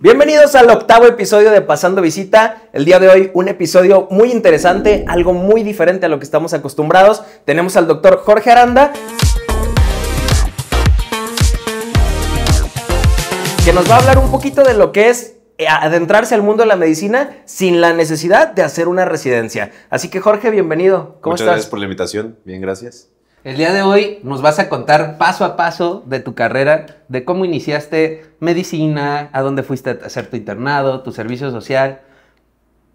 Bienvenidos al octavo episodio de Pasando Visita. El día de hoy un episodio muy interesante, algo muy diferente a lo que estamos acostumbrados. Tenemos al doctor Jorge Aranda, que nos va a hablar un poquito de lo que es adentrarse al mundo de la medicina sin la necesidad de hacer una residencia. Así que Jorge, bienvenido. ¿Cómo estás? Muchas gracias por la invitación. Bien, gracias. El día de hoy nos vas a contar paso a paso de tu carrera, de cómo iniciaste medicina, a dónde fuiste a hacer tu internado, tu servicio social.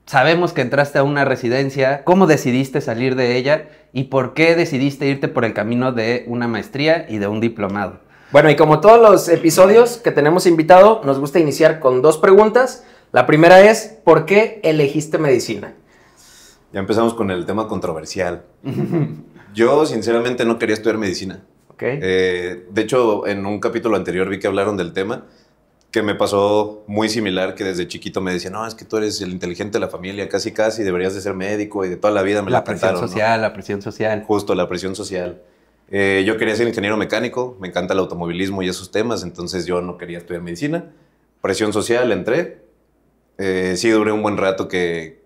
Sabemos que entraste a una residencia, cómo decidiste salir de ella y por qué decidiste irte por el camino de una maestría y de un diplomado. Bueno, y como todos los episodios que tenemos invitado, nos gusta iniciar con dos preguntas. La primera es, ¿por qué elegiste medicina? Ya empezamos con el tema controversial. Yo, sinceramente, no quería estudiar medicina. Okay. De hecho, en un capítulo anterior vi que hablaron del tema, que me pasó muy similar, que desde chiquito me decían, no, es que tú eres el inteligente de la familia, casi casi, deberías de ser médico, y de toda la vida me la cantaron, social, ¿no? La presión social. Justo, la presión social. Yo quería ser ingeniero mecánico, me encanta el automovilismo y esos temas, entonces yo no quería estudiar medicina. Presión social, entré. Sí, duré un buen rato que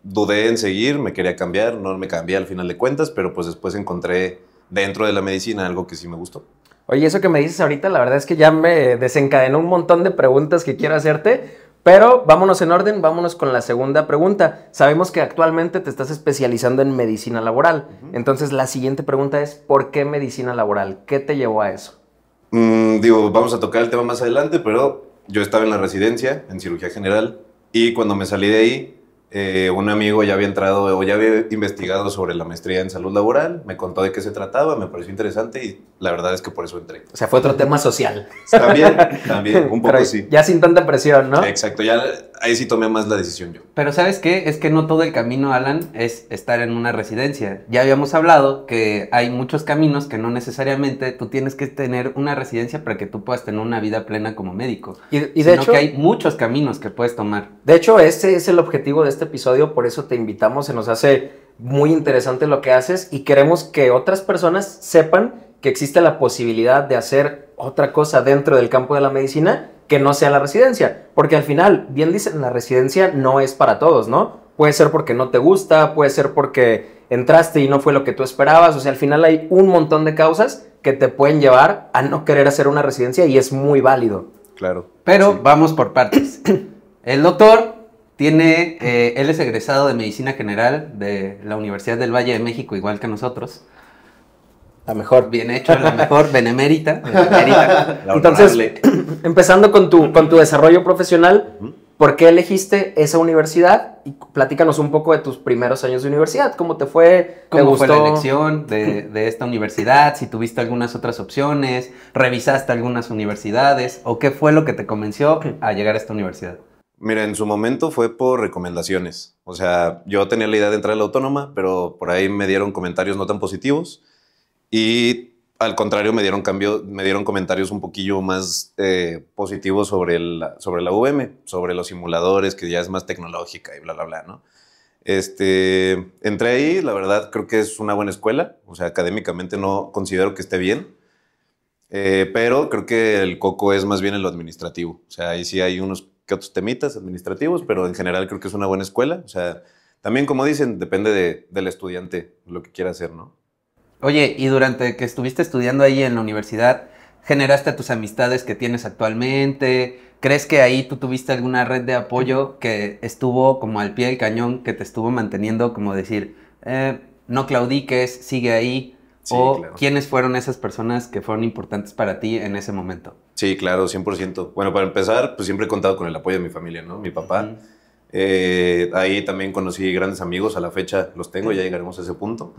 dudé en seguir, me quería cambiar, no me cambié al final de cuentas, pero pues después encontré dentro de la medicina algo que sí me gustó. Oye, eso que me dices ahorita, la verdad es que ya me desencadenó un montón de preguntas que quiero hacerte, pero vámonos en orden, vámonos con la segunda pregunta. Sabemos que actualmente te estás especializando en medicina laboral, entonces la siguiente pregunta es, ¿por qué medicina laboral? ¿Qué te llevó a eso? Vamos a tocar el tema más adelante, pero yo estaba en la residencia, en cirugía general, y cuando me salí de ahí, un amigo ya había entrado o ya había investigado sobre la maestría en salud laboral, me contó de qué se trataba, me pareció interesante y la verdad es que por eso entré. O sea, fue otro tema social. También, un poco sí. Ya sin tanta presión, ¿no? Exacto, ya ahí sí tomé más la decisión yo. Pero ¿sabes qué? Es que no todo el camino, Alan, es estar en una residencia. Ya habíamos hablado que hay muchos caminos que no necesariamente tú tienes que tener una residencia para que tú puedas tener una vida plena como médico. Y de sino hecho, que hay muchos caminos que puedes tomar. De hecho, ese es el objetivo de este episodio, por eso te invitamos, se nos hace muy interesante lo que haces y queremos que otras personas sepan que existe la posibilidad de hacer otra cosa dentro del campo de la medicina que no sea la residencia, porque al final, bien dicen, la residencia no es para todos, ¿no? Puede ser porque no te gusta, puede ser porque entraste y no fue lo que tú esperabas, o sea, al final hay un montón de causas que te pueden llevar a no querer hacer una residencia y es muy válido. Claro. Pero sí. Vamos por partes. El doctor él es egresado de Medicina General de la Universidad del Valle de México, igual que nosotros. La mejor. Bien hecho, la mejor, benemérita. Entonces, empezando con tu desarrollo profesional, ¿por qué elegiste esa universidad? Y platícanos un poco de tus primeros años de universidad. ¿Cómo te fue? ¿Te ¿Cómo gustó? fue la elección de esta universidad? Si tuviste algunas otras opciones, revisaste algunas universidades, o qué fue lo que te convenció a llegar a esta universidad. Mira, en su momento fue por recomendaciones. O sea, yo tenía la idea de entrar a la autónoma, pero por ahí me dieron comentarios no tan positivos. Y al contrario, me dieron comentarios un poquillo más positivos sobre la UVM, sobre los simuladores, que ya es más tecnológica y bla, bla, bla, ¿no? Entré ahí, la verdad, creo que es una buena escuela. O sea, académicamente no considero que esté bien. Pero creo que el coco es más bien en lo administrativo. O sea, ahí sí hay unos que otros temitas administrativos, pero en general creo que es una buena escuela. O sea, también, como dicen, depende del estudiante, lo que quiera hacer, ¿no? Oye, y durante que estuviste estudiando ahí en la universidad, ¿generaste tus amistades que tienes actualmente? ¿Crees que ahí tú tuviste alguna red de apoyo que estuvo como al pie del cañón, que te estuvo manteniendo como decir, no claudiques, sigue ahí? Sí, ¿O claro. quiénes fueron esas personas que fueron importantes para ti en ese momento? Sí, claro, 100%. Bueno, para empezar, pues siempre he contado con el apoyo de mi familia, ¿no? Mi papá. Ahí también conocí grandes amigos, a la fecha los tengo, ya llegaremos a ese punto.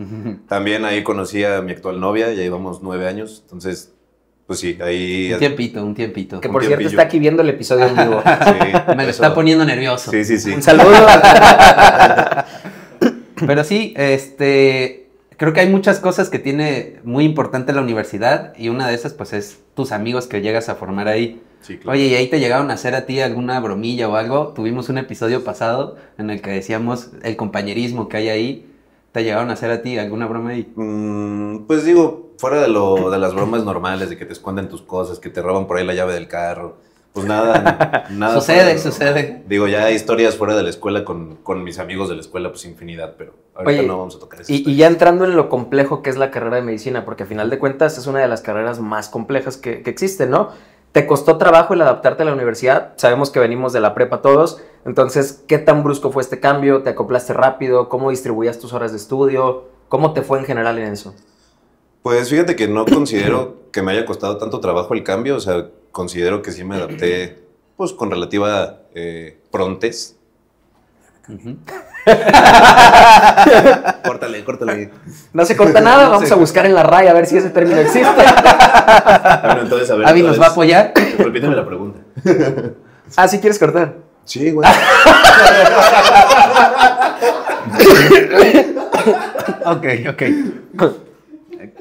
También ahí conocí a mi actual novia, ya llevamos 9 años, entonces, pues sí, ahí... Un tiempito. Que por cierto está aquí viendo el episodio en vivo. Sí, Me lo está poniendo nervioso. Sí. Un saludo. Pero sí, creo que hay muchas cosas que tiene muy importante la universidad y una de esas pues es tus amigos que llegas a formar ahí. Sí, claro. Oye, ¿y ahí te llegaron a hacer a ti alguna bromilla o algo? Tuvimos un episodio pasado en el que decíamos el compañerismo que hay ahí. ¿Te llegaron a hacer a ti alguna broma ahí? Pues digo, fuera de las bromas normales, de que te esconden tus cosas, que te roban por ahí la llave del carro, Pues nada, nada. Sucede. Digo, ya hay historias fuera de la escuela con mis amigos de la escuela, pues infinidad, pero ahorita no vamos a tocar eso. Y ya entrando en lo complejo que es la carrera de medicina, porque a final de cuentas es una de las carreras más complejas que existen, ¿no? ¿Te costó trabajo el adaptarte a la universidad? Sabemos que venimos de la prepa todos, entonces, ¿qué tan brusco fue este cambio? ¿Te acoplaste rápido? ¿Cómo distribuías tus horas de estudio? ¿Cómo te fue en general en eso? Pues fíjate que no considero que me haya costado tanto trabajo el cambio, o sea, considero que sí me adapté pues con relativa prontez. Córtale. No se corta nada, vamos a buscar en la RAI a ver si ese término existe. Bueno, entonces, a ver. ¿Avi nos va a apoyar? Repíteme la pregunta. Ah, ¿sí quieres cortar? Sí, güey. Ok.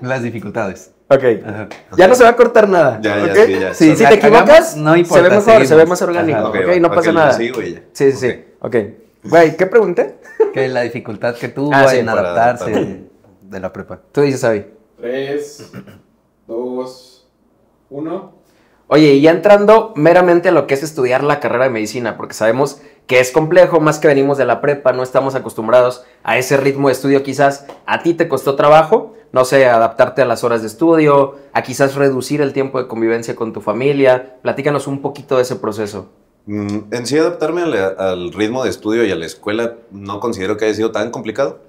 Las dificultades. Ok. Ajá. Ya no se va a cortar nada. Ya, ¿okay? ya. Sí, si te equivocas, no importa, se ve mejor, seguimos. se ve más orgánico. Ajá. Ok, no pasa nada. Sí, güey. Sí. Ok. Güey, ¿qué pregunté? Que la dificultad que tuvo Ah, sí, en para adaptarse adaptarme. de la prepa. Tú dices, Avi. 3, 2, 1. Oye, y ya entrando meramente a lo que es estudiar la carrera de medicina, porque sabemos que es complejo, más que venimos de la prepa, no estamos acostumbrados a ese ritmo de estudio quizás. ¿A ti te costó trabajo? No sé, adaptarte a las horas de estudio, a quizás reducir el tiempo de convivencia con tu familia. Platícanos un poquito de ese proceso. En sí, adaptarme al ritmo de estudio y a la escuela no considero que haya sido tan complicado,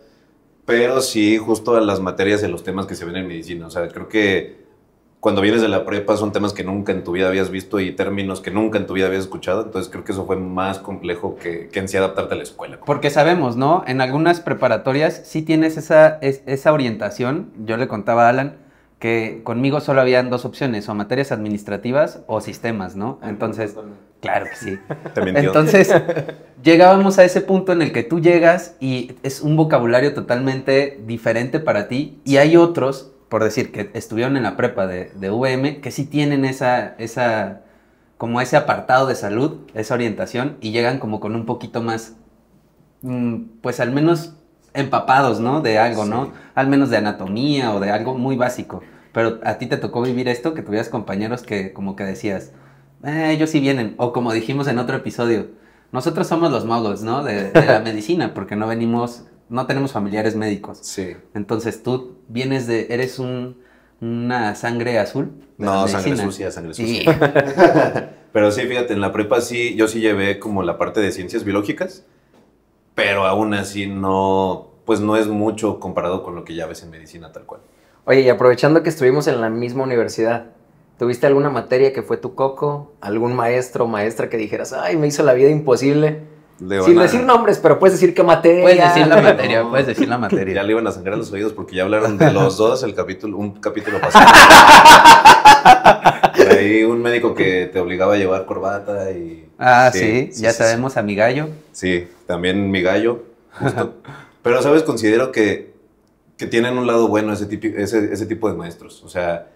pero sí justo a las materias y a los temas que se ven en medicina. O sea, creo que cuando vienes de la prepa son temas que nunca en tu vida habías visto y términos que nunca en tu vida habías escuchado, entonces creo que eso fue más complejo que en sí adaptarte a la escuela. Porque sabemos, ¿no? En algunas preparatorias sí tienes esa orientación. Yo le contaba a Alan que conmigo solo habían dos opciones, o materias administrativas o sistemas, ¿no? Entonces, claro que sí. Te mintió. Entonces, llegábamos a ese punto en el que tú llegas y es un vocabulario totalmente diferente para ti, y hay otros, por decir, que estuvieron en la prepa de VM, que sí tienen como ese apartado de salud, esa orientación, y llegan como con un poquito más, pues al menos empapados, ¿no? De algo, Sí. ¿no? Al menos de anatomía o de algo muy básico. Pero a ti te tocó vivir esto, que tuvieras compañeros que como que decías, ellos sí vienen. O como dijimos en otro episodio, nosotros somos los muggles, ¿no? De la medicina, porque no tenemos familiares médicos. Sí. Entonces tú eres una sangre azul. de la No, sangre medicina. sucia, sangre Sí. sucia. Pero sí, fíjate, en la prepa sí, yo sí llevé como la parte de ciencias biológicas, pero aún así no, pues no es mucho comparado con lo que ya ves en medicina tal cual. Oye, y aprovechando que estuvimos en la misma universidad, ¿tuviste alguna materia que fue tu coco? ¿Algún maestro o maestra que dijeras, ay, me hizo la vida imposible? Sin decir nombres, pero puedes decir qué materia. Puedes decir la materia, No. puedes decir la materia. Ya le iban a sangrar los oídos porque ya hablaron de los dos un capítulo pasado. Por ahí un médico que te obligaba a llevar corbata y... Ah, sí, ya sabemos a mi gallo. Sí, también mi gallo, justo. Pero, ¿sabes? Considero que tienen un lado bueno ese tipo de maestros. O sea,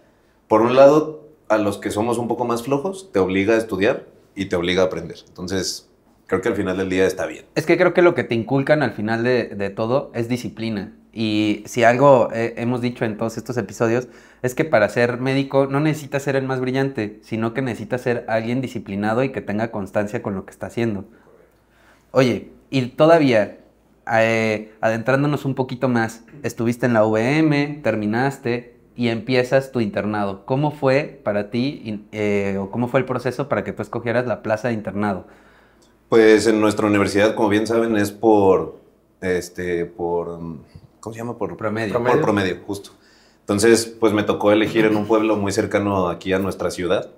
por un lado, a los que somos un poco más flojos, te obliga a estudiar y te obliga a aprender. Entonces, creo que al final del día está bien. Es que creo que lo que te inculcan al final de todo es disciplina. Y si algo hemos dicho en todos estos episodios, es que para ser médico no necesitas ser el más brillante, sino que necesitas ser alguien disciplinado y que tenga constancia con lo que está haciendo. Oye, y todavía, adentrándonos un poquito más, estuviste en la UVM, terminaste y empiezas tu internado. ¿Cómo fue para ti o cómo fue el proceso para que tú escogieras la plaza de internado? Pues en nuestra universidad, como bien saben, es por ¿cómo se llama? Por Promedio. Por promedio, justo. Entonces, pues me tocó elegir en un pueblo muy cercano aquí a nuestra ciudad.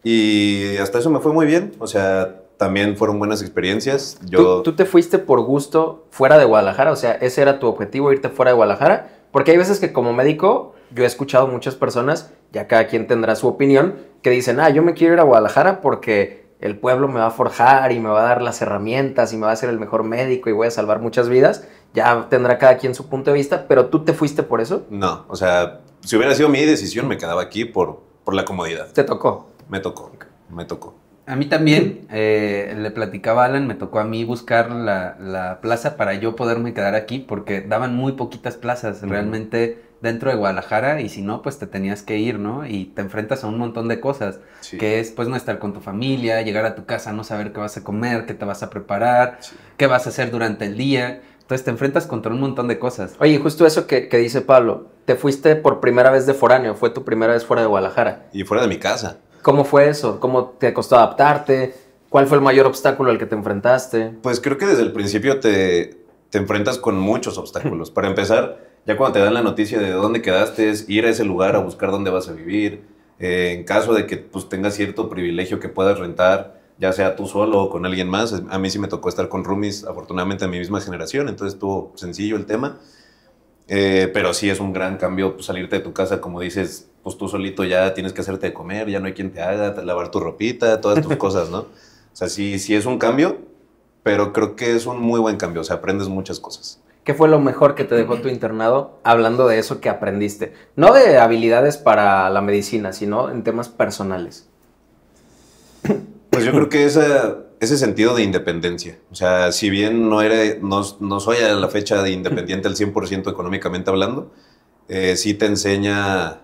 Y hasta eso me fue muy bien. O sea, también fueron buenas experiencias. ¿Tú te fuiste por gusto fuera de Guadalajara? O sea, ¿ese era tu objetivo, irte fuera de Guadalajara? Porque hay veces que como médico, yo he escuchado muchas personas, ya cada quien tendrá su opinión, que dicen, yo me quiero ir a Guadalajara porque el pueblo me va a forjar y me va a dar las herramientas y me va a hacer el mejor médico y voy a salvar muchas vidas. Ya tendrá cada quien su punto de vista, pero ¿tú te fuiste por eso? No, o sea, si hubiera sido mi decisión, me quedaba aquí por la comodidad. ¿Te tocó? Me tocó. A mí también, le platicaba a Alan, me tocó a mí buscar la plaza para yo poderme quedar aquí, porque daban muy poquitas plazas. Realmente dentro de Guadalajara y si no, pues te tenías que ir, ¿no? Y te enfrentas a un montón de cosas, Sí. que es pues no estar con tu familia, llegar a tu casa, no saber qué vas a comer, qué te vas a preparar, qué vas a hacer durante el día. Entonces te enfrentas contra un montón de cosas. Oye, justo eso que dice Pablo, te fuiste por primera vez de foráneo, fue tu primera vez fuera de Guadalajara. Y fuera de mi casa. ¿Cómo fue eso? ¿Cómo te costó adaptarte? ¿Cuál fue el mayor obstáculo al que te enfrentaste? Pues creo que desde el principio te enfrentas con muchos obstáculos. Para empezar, ya cuando te dan la noticia de dónde quedaste, es ir a ese lugar a buscar dónde vas a vivir. En caso de que pues, tengas cierto privilegio que puedas rentar, ya sea tú solo o con alguien más. A mí sí me tocó estar con roomies, afortunadamente de mi misma generación, entonces estuvo sencillo el tema. Pero sí es un gran cambio pues, salirte de tu casa, como dices, pues tú solito ya tienes que hacerte de comer, ya no hay quien te haga, lavar tu ropita, todas tus cosas, ¿no? O sea, sí es un cambio, pero creo que es un muy buen cambio, o sea, aprendes muchas cosas. ¿Qué fue lo mejor que te dejó tu internado hablando de eso que aprendiste? No de habilidades para la medicina, sino en temas personales. Pues yo creo que ese sentido de independencia, o sea, si bien no soy a la fecha de independiente al 100% económicamente hablando, sí te enseña,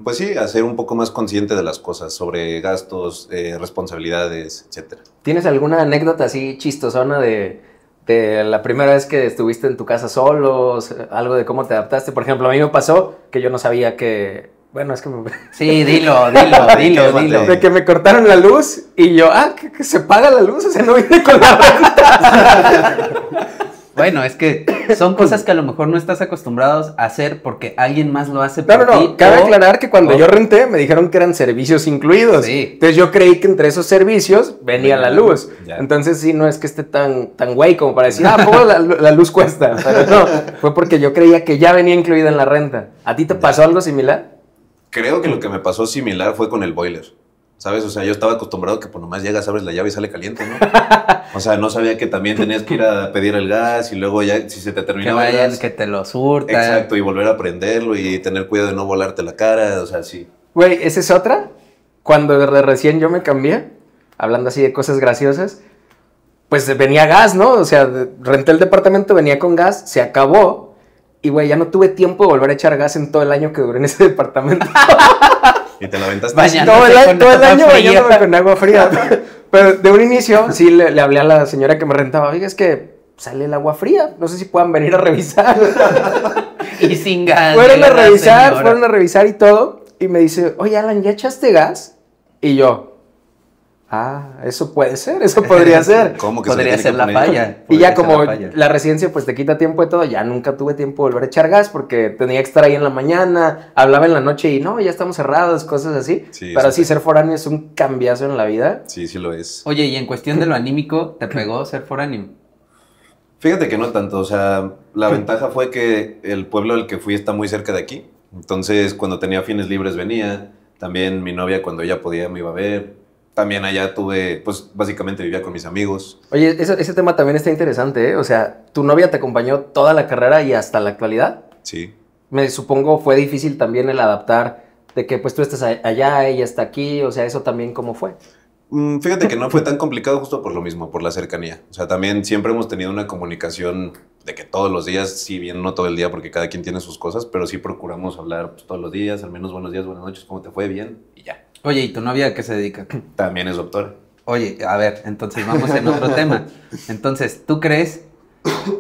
pues sí, a ser un poco más consciente de las cosas, sobre gastos, responsabilidades, etcétera. ¿Tienes alguna anécdota así chistosona de la primera vez que estuviste en tu casa solo? O sea, algo de cómo te adaptaste. Por ejemplo, a mí me pasó que yo no sabía que... Bueno, es que Sí, dilo. de que me cortaron la luz y yo, que se paga la luz, o sea, no viene con la renta. Bueno, es que son cosas que a lo mejor no estás acostumbrados a hacer porque alguien más lo hace por ti. No, cabe aclarar que cuando yo renté me dijeron que eran servicios incluidos. Sí. Entonces yo creí que entre esos servicios venía la luz. Ya. Entonces sí, no es que esté tan güey como para decir, ¿poco la luz cuesta? Pero no, fue porque yo creía que ya venía incluida en la renta. ¿A ti te pasó algo similar? Creo que lo que me pasó similar fue con el boiler, ¿sabes? O sea, yo estaba acostumbrado que pues nomás llegas, abres la llave y sale caliente, ¿no? O sea, no sabía que también tenías que ir a pedir el gas y luego ya, si se te Que terminaba el vayan, gas... que te lo surtan. Exacto, y volver a prenderlo y tener cuidado de no volarte la cara, o sea, sí. Güey, ¿esa es otra? Cuando recién yo me cambié, hablando así de cosas graciosas, pues venía gas, ¿no? O sea, renté el departamento, venía con gas, se acabó. Y, güey, ya no tuve tiempo de volver a echar gas en todo el año que duré en ese departamento. Y te la aventaste. Bañándote Todo el con año agua fría. bañándome con agua fría. Pero de un inicio, sí le hablé a la señora que me rentaba. Oiga, es que sale el agua fría. No sé si puedan venir a revisar. Y sin gas. Fueron a llega la revisar, señora. y todo. Y me dice, oye, Alan, ¿ya echaste gas? Y yo, eso puede ser, eso podría ser. ¿Cómo que se le Podría tiene ser que la poner? falla. Y ya Podría ser como la falla. la residencia pues te quita tiempo de todo, ya nunca tuve tiempo de volver a echar gas porque tenía que estar ahí en la mañana, hablaba en la noche y no, ya estamos cerrados, cosas así. Sí, Pero eso sí, sí. ser foráneo es un cambiazo en la vida. Sí, sí lo es. Oye, y en cuestión de lo anímico, ¿te pegó ser foráneo? Fíjate que no tanto, o sea, la ventaja fue que el pueblo al que fui está muy cerca de aquí. Entonces, cuando tenía fines libres venía. También mi novia, cuando ella podía, me iba a ver. También allá tuve, pues básicamente vivía con mis amigos. Oye, ese tema también está interesante, ¿eh? O sea, ¿tu novia te acompañó toda la carrera y hasta la actualidad? Sí. Me supongo fue difícil también el adaptar de que pues tú estás allá, ella está aquí, o sea, eso también cómo fue. Fíjate que no fue tan complicado justo por lo mismo, por la cercanía. O sea, también siempre hemos tenido una comunicación de que todos los días, si bien no todo el día porque cada quien tiene sus cosas, pero sí procuramos hablar pues, todos los días, al menos buenos días, buenas noches, cómo te fue, bien, y ya. Oye, ¿y tu novia a qué se dedica? También es doctora. Oye, a ver, entonces vamos en otro tema. Entonces, ¿tú crees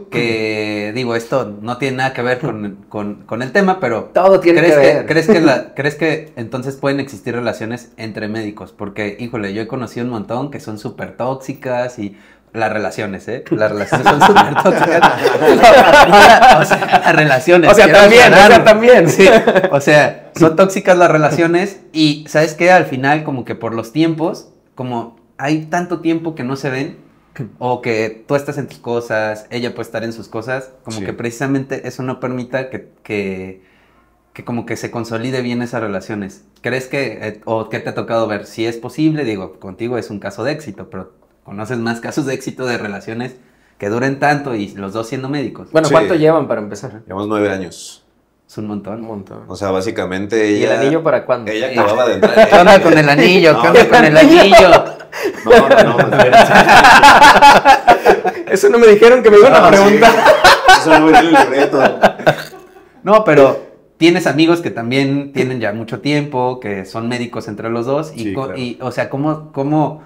que, digo, esto no tiene nada que ver con el tema, pero Todo tiene que ver. ¿crees que entonces pueden existir relaciones entre médicos? Porque, híjole, yo he conocido un montón que son súper tóxicas y las relaciones, ¿eh? Las relaciones son súper tóxicas. O sea, las relaciones. O sea, quiero también, aclararlo. también. Sí, o sea, son tóxicas las relaciones y, ¿sabes qué? Al final, como que por los tiempos, como hay tanto tiempo que no se ven, o que tú estás en tus cosas, ella puede estar en sus cosas, como Sí. que precisamente eso no permita que como que se consolide bien esas relaciones. ¿Crees que, o qué te ha tocado ver? Si es posible, digo, contigo es un caso de éxito, pero conoces más casos de éxito de relaciones que duren tanto y los dos siendo médicos. Bueno, Sí. ¿cuánto llevan para empezar? Llevamos 9 años. Es un montón. Un montón. O sea, básicamente ¿Y el ella... anillo para cuándo? Ella acababa de entrar. ¿Qué onda con el anillo? ¿Qué No, onda con el anillo? No, espérense. Eso no me dijeron que me iban a Ah, sí. preguntar. Eso no viene en el libreto. No, pero tienes amigos que también tienen ya mucho tiempo, que son médicos entre los dos, Sí, claro. o sea, ¿cómo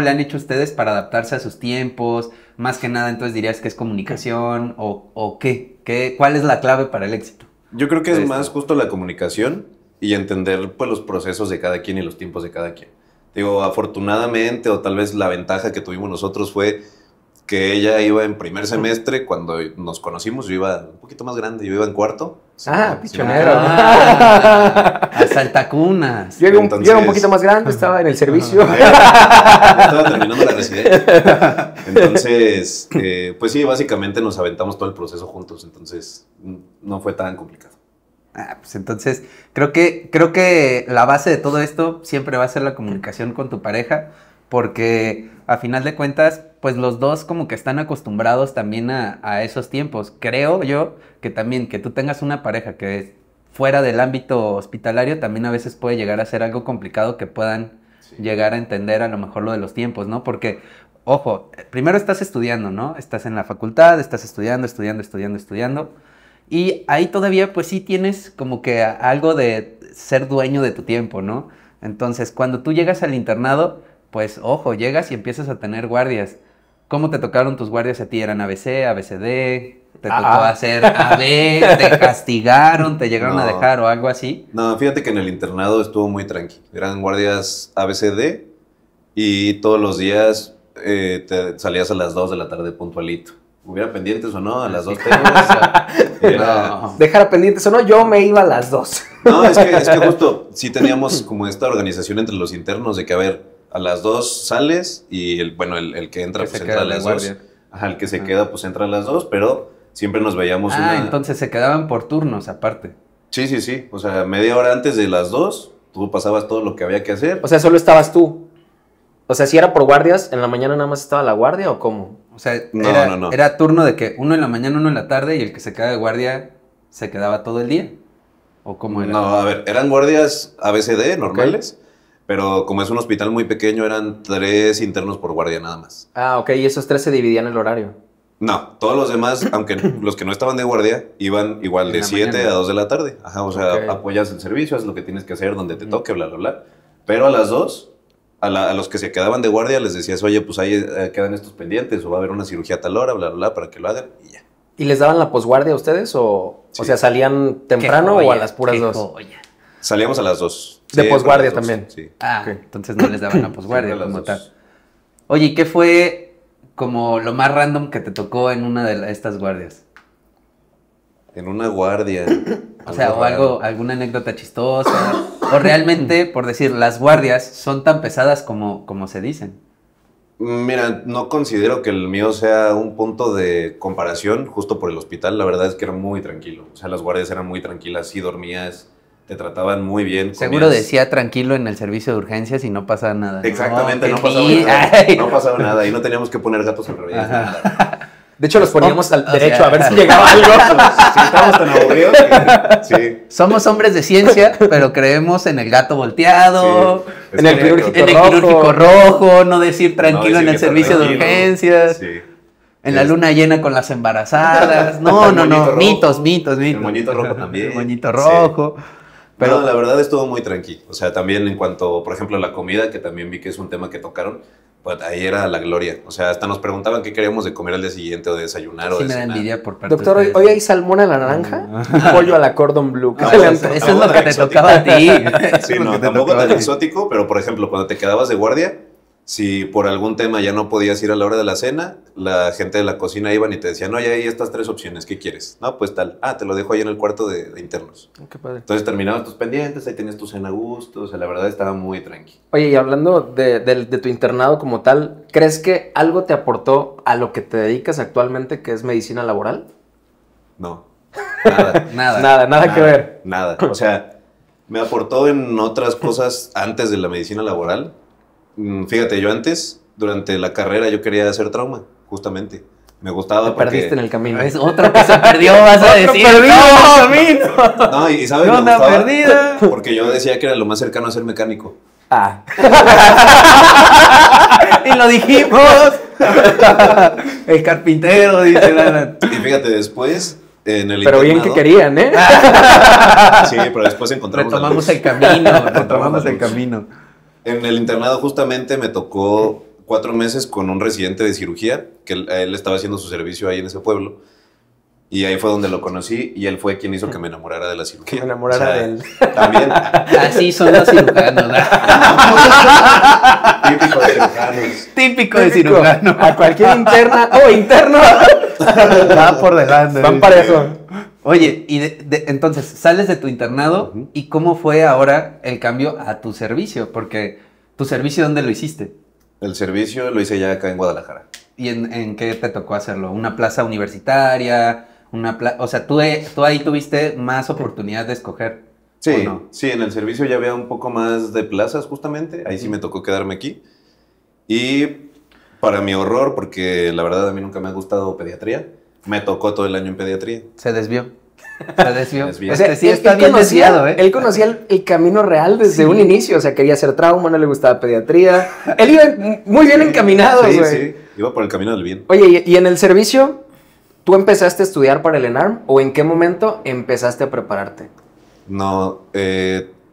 le han hecho ustedes para adaptarse a sus tiempos? Más que nada, entonces dirías que es comunicación o qué, ¿cuál es la clave para el éxito? Yo creo que es Esto. más justo la comunicación y entender pues los procesos de cada quien y los tiempos de cada quien. Digo, afortunadamente o tal vez la ventaja que tuvimos nosotros fue que ella iba en primer semestre cuando nos conocimos, yo iba un poquito más grande, yo iba en cuarto. Pichonero. A saltacunas. Yo era un Entonces- poquito más grande, estaba en el servicio. Ya estaba terminando la residencia. Entonces, pues sí, básicamente nos aventamos todo el proceso juntos, entonces no fue tan complicado. Pues entonces, creo que la base de todo esto siempre va a ser la comunicación con tu pareja, porque a final de cuentas, pues los dos como que están acostumbrados también a esos tiempos. Creo yo que también que tú tengas una pareja que es fuera del ámbito hospitalario, también a veces puede llegar a ser algo complicado que puedan llegar a entender a lo mejor lo de los tiempos, ¿no? Porque, ojo, primero estás estudiando, ¿no? Estás en la facultad, estás estudiando. Y ahí todavía pues sí tienes como que algo de ser dueño de tu tiempo, ¿no? Entonces, cuando tú llegas al internado, pues ojo, llegas y empiezas a tener guardias. ¿Cómo te tocaron tus guardias a ti? ¿Eran ABC, ABCD? ¿Te tocó hacer AB? ¿Te castigaron? ¿Te llegaron a No. dejar o algo así? No, fíjate que en el internado estuvo muy tranqui. Eran guardias ABCD y todos los días te salías a las 2 de la tarde puntualito. Hubiera pendientes o no, a las 2 No. Dejar pendientes o no, yo me iba a las 2. No, es que justo sí teníamos como esta organización entre los internos de que, a ver, a las 2 sales y el que entra Que pues se entra a queda de las 2. guardia. Ajá, el que se queda pues entra a las 2, pero siempre nos veíamos Entonces se quedaban por turnos aparte. Sí. O sea, media hora antes de las 2, tú pasabas todo lo que había que hacer. O sea, solo estabas tú. O sea, si era por guardias, ¿en la mañana nada más estaba la guardia o cómo? O sea, No. era turno de que uno en la mañana, uno en la tarde y el que se queda de guardia se quedaba todo el día. ¿O cómo era? No, a ver, eran guardias ABCD normales, pero como es un hospital muy pequeño, eran 3 internos por guardia nada más. Ah, ok, y esos 3 se dividían el horario. No, todos los demás, aunque los que no estaban de guardia, iban igual En de la 7 mañana. a 2 de la tarde. Ajá, o sea, Ok. apoyas el servicio, haces lo que tienes que hacer donde te toque, bla, bla, bla. Pero a las 2, a los que se quedaban de guardia les decías, oye, pues ahí quedan estos pendientes, o va a haber una cirugía a tal hora, bla, bla, bla, para que lo hagan, y ya. ¿Y les daban la posguardia a ustedes o Sí. sea, salían Qué temprano joya, o a las puras qué 2? joya. Salíamos a las 2. De Sí, posguardia a las 2, también. Sí. Ah, Ok. entonces no les daban la posguardia Siempre a como las tal. 2. Oye, ¿y qué fue como lo más random que te tocó en una de estas guardias? En una guardia. O sea, o raro. alguna anécdota chistosa. O realmente, por decir, las guardias son tan pesadas como se dicen. Mira, no considero que el mío sea un punto de comparación justo por el hospital. La verdad es que era muy tranquilo. O sea, las guardias eran muy tranquilas, sí dormías, te trataban muy bien. Seguro comías- decía tranquilo en el servicio de urgencias y no pasaba nada. Exactamente, qué no pasaba bien. nada. Ay. No pasaba nada y no teníamos que poner gatos al revés. Nada. De hecho, los poníamos al O derecho sea- a ver si llegaba algo. Sí, estábamos tan aburridos que sí. Somos hombres de ciencia, pero creemos en el gato volteado, Sí, En el es quirúrgico correcto. en el rojo. quirúrgico rojo, no decir tranquilo No, en decir el que está servicio de tranquilo. urgencias, Sí. en la luna llena con las embarazadas. No, El no, moñito no, rojo. mitos. El moñito rojo también. El moñito Sí. rojo. Pero Pero la verdad estuvo muy tranqui. O sea, también en cuanto, por ejemplo, a la comida, que también vi que es un tema que tocaron, pues ahí era la gloria. O sea, hasta nos preguntaban qué queríamos de comer al día siguiente o de desayunar o sí de me da cenar. envidia por parte Doctor, de hoy ustedes. hay salmón a la naranja, pollo a la cordon bleu. ¿Qué Ah, se le Eso, antoja? eso es lo que te exótico. tocaba a ti. Sí, no, tampoco tan exótico, pero por ejemplo, cuando te quedabas de guardia, si por algún tema ya no podías ir a la hora de la cena, la gente de la cocina iban y te decían, no, ya hay estas 3 opciones, ¿qué quieres? No, pues tal, te lo dejo ahí en el cuarto de internos. Qué padre. Entonces terminabas tus pendientes, ahí tenías tu cena a gusto, o sea, la verdad estaba muy tranqui. Oye, y hablando de tu internado como tal, ¿crees que algo te aportó a lo que te dedicas actualmente, que es medicina laboral? No, nada. Nada. Que ver. Nada. O sea, me aportó en otras cosas antes de la medicina laboral. Fíjate, yo antes, durante la carrera, yo quería hacer trauma, justamente. Me gustaba Te porque... perdiste en el camino. Es otro que se perdió, vas a decir. ¡No! No, y ¿sabes? ¿Qué Me onda, gustaba perdida? porque yo decía que era lo más cercano a ser mecánico. Ah. Y lo dijimos. El carpintero, dice Alan. Y fíjate, después En el Pero bien que internado- querían, ¿eh? Sí, pero después encontramos la Retomamos luz. el camino, Retomamos retomamos la el luz. camino. En el internado justamente me tocó 4 meses con un residente de cirugía, que él estaba haciendo su servicio ahí en ese pueblo. Y ahí fue donde lo conocí y él fue quien hizo que me enamorara de la cirugía. Que me enamorara de él. También, Así son los cirujanos, ¿no? típico de cirujanos. Típico de cirujano. A cualquier interna o interno. Va por delante. Van parejo. Oye, y entonces sales de tu internado y ¿cómo fue ahora el cambio a tu servicio? Porque tu servicio, ¿dónde lo hiciste? El servicio lo hice ya acá en Guadalajara. ¿Y en qué te tocó hacerlo? ¿Una plaza universitaria? O sea, ¿tú ahí tuviste más oportunidad de escoger? Sí, ¿o no? sí, en el servicio ya había un poco más de plazas justamente. Ahí sí me tocó quedarme aquí. Y para mi horror, porque la verdad a mí nunca me ha gustado pediatría, me tocó todo el año en pediatría. Se desvió. Se desvió. Desvió. O sea, Sí él- está él bien conocía- desviado, ¿eh? Él conocía el camino real desde Sí. un inicio. O sea, quería hacer trauma, no le gustaba pediatría. Él iba muy bien encaminado, Sí, güey. sí, iba por el camino del bien. Oye, y en el servicio, ¿tú empezaste a estudiar para el ENARM o en qué momento empezaste a prepararte? No,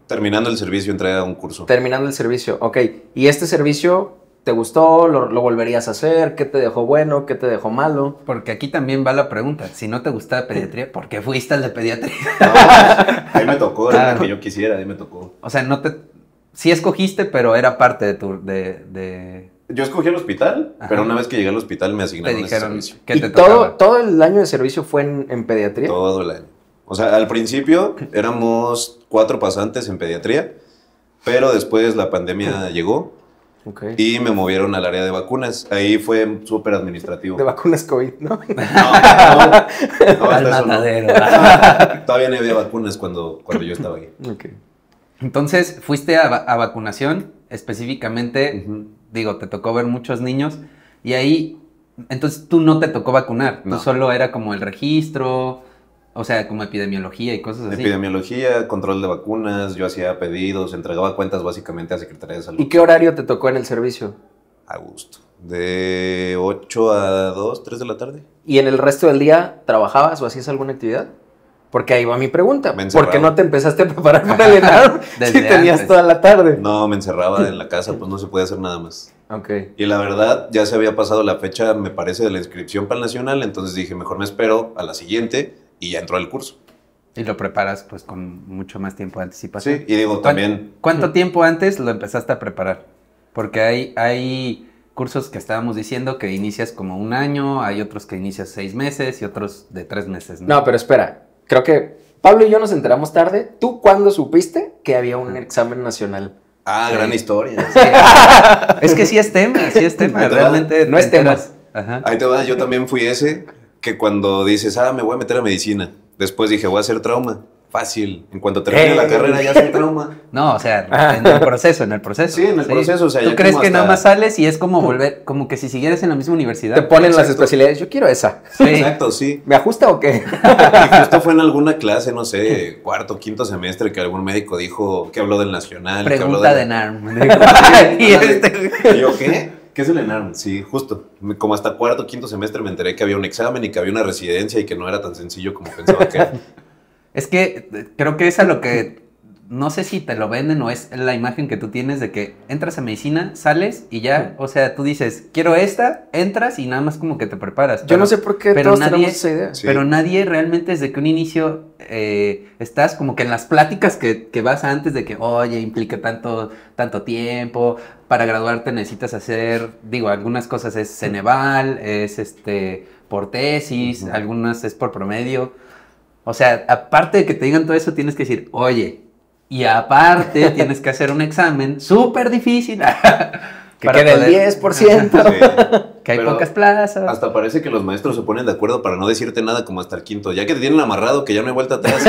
terminando el servicio entré a un curso. Terminando el servicio, ok. ¿Y este servicio te gustó? ¿Lo volverías a hacer? ¿Qué te dejó bueno? ¿Qué te dejó malo? Porque aquí también va la pregunta. Si no te gustaba pediatría, ¿por qué fuiste al de pediatría? No, ahí me tocó, era Ah. lo que yo quisiera, ahí me tocó. O sea, sí escogiste, pero era parte de Yo escogí el hospital, Ajá. pero una vez que llegué al hospital me te asignaron ese dijeron servicio. que ¿Y te todo, tocaba. todo el año de servicio fue en pediatría? Todo el año. O sea, al principio éramos 4 pasantes en pediatría, pero después la pandemia llegó Ok. y me movieron al área de vacunas. Ahí fue súper administrativo. De vacunas COVID, ¿no? No, hasta Al eso no. matadero. Todavía no había vacunas cuando yo estaba ahí. Ok. Entonces, fuiste a vacunación, específicamente, Ujú. digo, te tocó ver muchos niños, y ahí, entonces tú no te tocó vacunar, No. tú solo era como el registro, o sea, como epidemiología y cosas así. Epidemiología, control de vacunas, yo hacía pedidos, entregaba cuentas básicamente a Secretaría de Salud. ¿Y qué horario te tocó en el servicio? A gusto. De 8 a 2, 3 de la tarde. ¿Y en el resto del día trabajabas o hacías alguna actividad? Porque ahí va mi pregunta. Me ¿Por qué encerraba. no te empezaste a preparar para el ENARM si Desde tenías antes. toda la tarde? No, me encerraba en la casa, pues no se puede hacer nada más. Ok. Y la verdad, ya se había pasado la fecha, me parece, de la inscripción para el nacional, entonces dije, mejor me espero a la siguiente y ya entró al curso. Y lo preparas pues con mucho más tiempo de anticipación. Sí, y digo, también, ¿Cuánto tiempo antes lo empezaste a preparar? Porque hay cursos que estábamos diciendo que inicias como un año, hay otros que inicias 6 meses y otros de 3 meses, ¿no? No, pero espera. Creo que Pablo y yo nos enteramos tarde. ¿Tú cuándo supiste que había un examen nacional? gran historia. Es que sí es tema, ¿Verdad? realmente No es te tema. enteras. Ajá. Ahí te va, yo también fui ese que cuando dices, me voy a meter a medicina, después dije, voy a hacer trauma. Fácil, en cuanto termine la carrera ya sé trauma. No, o sea, en el proceso. Sí, en el proceso, o sea, ¿Tú ya crees como que hasta- nada más sales y es como volver, como que si siguieras en la misma universidad? Te ponen las Exacto. especialidades. Yo quiero esa. Sí. Exacto, sí. ¿Me ajusta o qué? Y justo fue en alguna clase, no sé, cuarto, quinto semestre, que algún médico dijo que habló del nacional. que habló Pregunta de NARM. y ¿Y yo qué? ¿Qué es el ENARM? Sí, justo. Como hasta cuarto, quinto semestre me enteré que había un examen y que había una residencia y que no era tan sencillo como pensaba que era. Es que creo que es a lo que, no sé si te lo venden o es la imagen que tú tienes de que entras a medicina, sales y ya, o sea, tú dices, quiero esta, entras y nada más como que te preparas. Yo Pero- no sé por qué pero todos nadie- tenemos esa idea. Sí. Pero nadie realmente desde que un inicio estás como que en las pláticas que vas antes de que, oye, implica tanto tiempo, para graduarte necesitas hacer, digo, algunas cosas es Ceneval, es por tesis, Ujú. algunas es por promedio. O sea, aparte de que te digan todo eso, tienes que decir, oye, y aparte tienes que hacer un examen súper difícil. Que quede el 10%. Sí. Que hay Pero pocas plazas. Hasta parece que los maestros se ponen de acuerdo para no decirte nada como hasta el quinto. Ya que te tienen amarrado, que ya no hay vuelta atrás,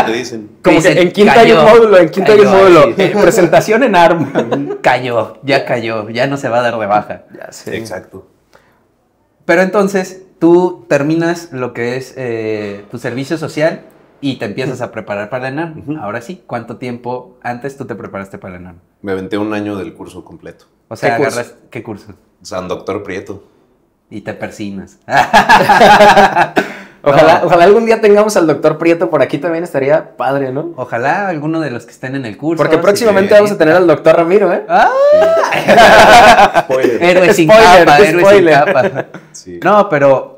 te dicen. Como Dicen, que en quinto hay un cayó, módulo, en quinto hay un cayó, módulo. sí. Presentación en ARM. Cayó, ya no se va a dar de baja. Ya sé. Exacto. Pero entonces tú terminas lo que es tu servicio social y te empiezas a preparar para el ENARM. Ujú. Ahora sí, ¿cuánto tiempo antes tú te preparaste para el ENARM? Me aventé un año del curso completo. O sea, ¿Qué curso? agarras, ¿qué curso? San Doctor Prieto. Y te persinas. Ojalá algún día tengamos al doctor Prieto por aquí, también estaría padre, ¿no? Ojalá alguno de los que estén en el curso. Porque próximamente vamos a tener al doctor Ramiro, ¿eh? Spoiler. Héroe sin Spoiler, capa, qué héroe sin spoiler. capa. Sí. No, pero,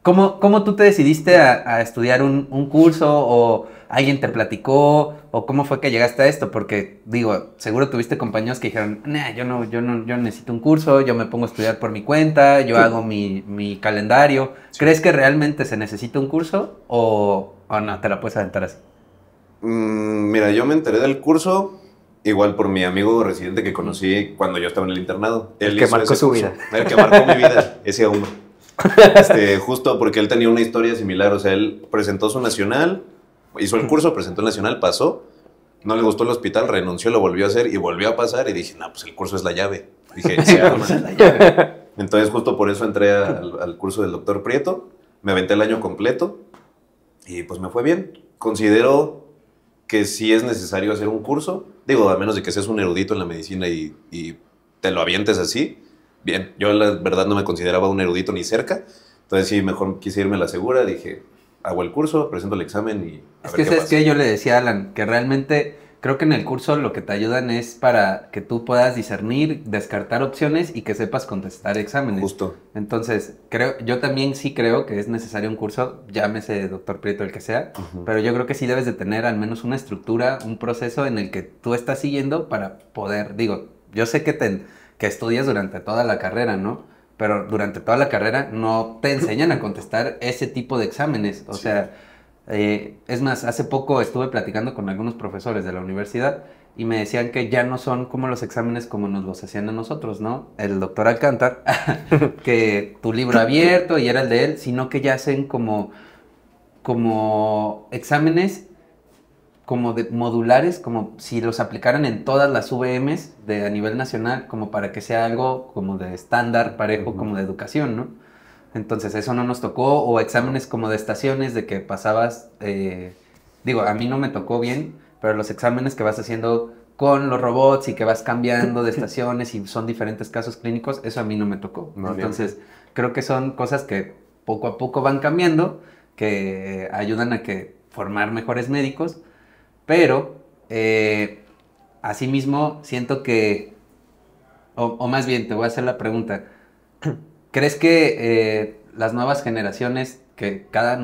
¿cómo tú te decidiste a estudiar un curso o alguien te platicó o cómo fue que llegaste a esto? Porque, digo, seguro tuviste compañeros que dijeron, nah, yo necesito un curso, yo me pongo a estudiar por mi cuenta, yo hago mi calendario. Sí. ¿Crees que realmente se necesita un curso o no, te la puedes aventar así? Mira, yo me enteré del curso igual por mi amigo residente que conocí cuando yo estaba en el internado. El Él que hizo marcó ese su curso. vida. El que marcó mi vida, ese uno. Justo porque él tenía una historia similar, o sea, él presentó su nacional, hizo el curso, presentó el nacional, pasó, no le gustó el hospital, renunció, lo volvió a hacer y volvió a pasar y dije, no, pues el curso es la llave. Dije, sí, arma. Entonces justo por eso entré al curso del doctor Prieto, me aventé el año completo y pues me fue bien. Considero que sí es necesario hacer un curso, digo, a menos de que seas un erudito en la medicina y te lo avientes así. Bien, yo la verdad no me consideraba un erudito ni cerca, entonces sí, mejor quise irme a la segura, dije, hago el curso, presento el examen y Es que, ¿sabes qué? Yo le decía a Alan que realmente creo que en el curso lo que te ayudan es para que tú puedas discernir, descartar opciones y que sepas contestar exámenes. Justo. Entonces, yo también sí creo que es necesario un curso, llámese doctor Prieto el que sea, pero yo creo que sí debes de tener al menos una estructura, un proceso en el que tú estás siguiendo para poder, digo, yo sé que estudias durante toda la carrera, ¿no? Pero durante toda la carrera no te enseñan a contestar ese tipo de exámenes. O sea, es más, hace poco estuve platicando con algunos profesores de la universidad y me decían que ya no son como los exámenes como nos los hacían a nosotros, ¿no? El doctor Alcántar, que tu libro abierto y era el de él, sino que ya hacen como exámenes como de modulares, como si los aplicaran en todas las VMs a nivel nacional, como para que sea algo como de estándar, parejo, como de educación, ¿no? Entonces eso no nos tocó, o exámenes como de estaciones, de que pasabas, digo, a mí no me tocó bien, pero los exámenes que vas haciendo con los robots y que vas cambiando de estaciones y son diferentes casos clínicos, eso a mí no me tocó. No, entonces creo que son cosas que poco a poco van cambiando, que ayudan a que formar mejores médicos. Pero, asimismo, siento que, o más bien, te voy a hacer la pregunta, ¿crees que las nuevas generaciones, que cada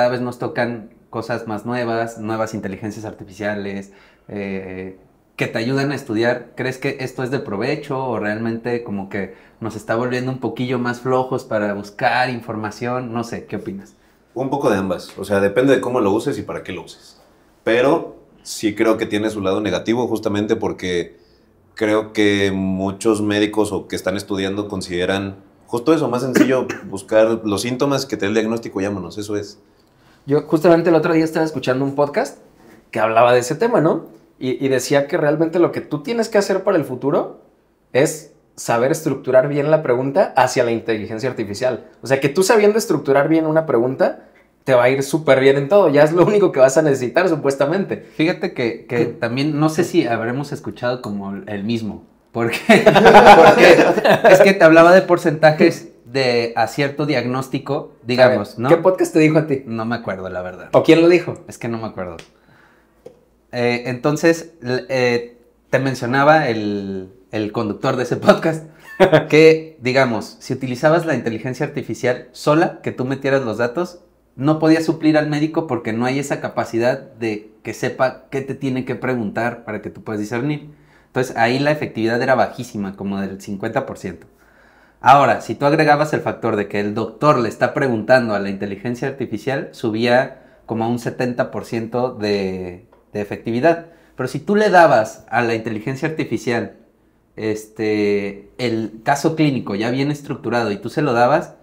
vez nos tocan cosas más nuevas inteligencias artificiales, que te ayudan a estudiar, ¿crees que esto es de provecho o realmente como que nos está volviendo un poquillo más flojos para buscar información? No sé, ¿qué opinas? Un poco de ambas, o sea, depende de cómo lo uses y para qué lo uses. Pero sí creo que tiene su lado negativo justamente porque creo que muchos médicos o que están estudiando consideran justo eso, más sencillo buscar los síntomas que te dé el diagnóstico, llámanos, eso es. Yo justamente el otro día estaba escuchando un podcast que hablaba de ese tema, ¿no? Y decía que realmente lo que tú tienes que hacer para el futuro es saber estructurar bien la pregunta hacia la inteligencia artificial. O sea, que tú sabiendo estructurar bien una pregunta, te va a ir súper bien en todo. Ya es lo único que vas a necesitar, supuestamente. Fíjate que también, no sé si habremos escuchado como el mismo. Porque es que te hablaba de porcentajes de acierto diagnóstico, digamos, ¿no? ¿Qué podcast te dijo a ti? No me acuerdo, la verdad. ¿O quién lo dijo? Es que no me acuerdo. Entonces, te mencionaba el conductor de ese podcast que, digamos, si utilizabas la inteligencia artificial sola, que tú metieras los datos, no podía suplir al médico porque no hay esa capacidad de que sepa qué te tiene que preguntar para que tú puedas discernir. Entonces ahí la efectividad era bajísima, como del 50%. Ahora, si tú agregabas el factor de que el doctor le está preguntando a la inteligencia artificial, subía como a un 70% de efectividad. Pero si tú le dabas a la inteligencia artificial el caso clínico ya bien estructurado y tú se lo dabas,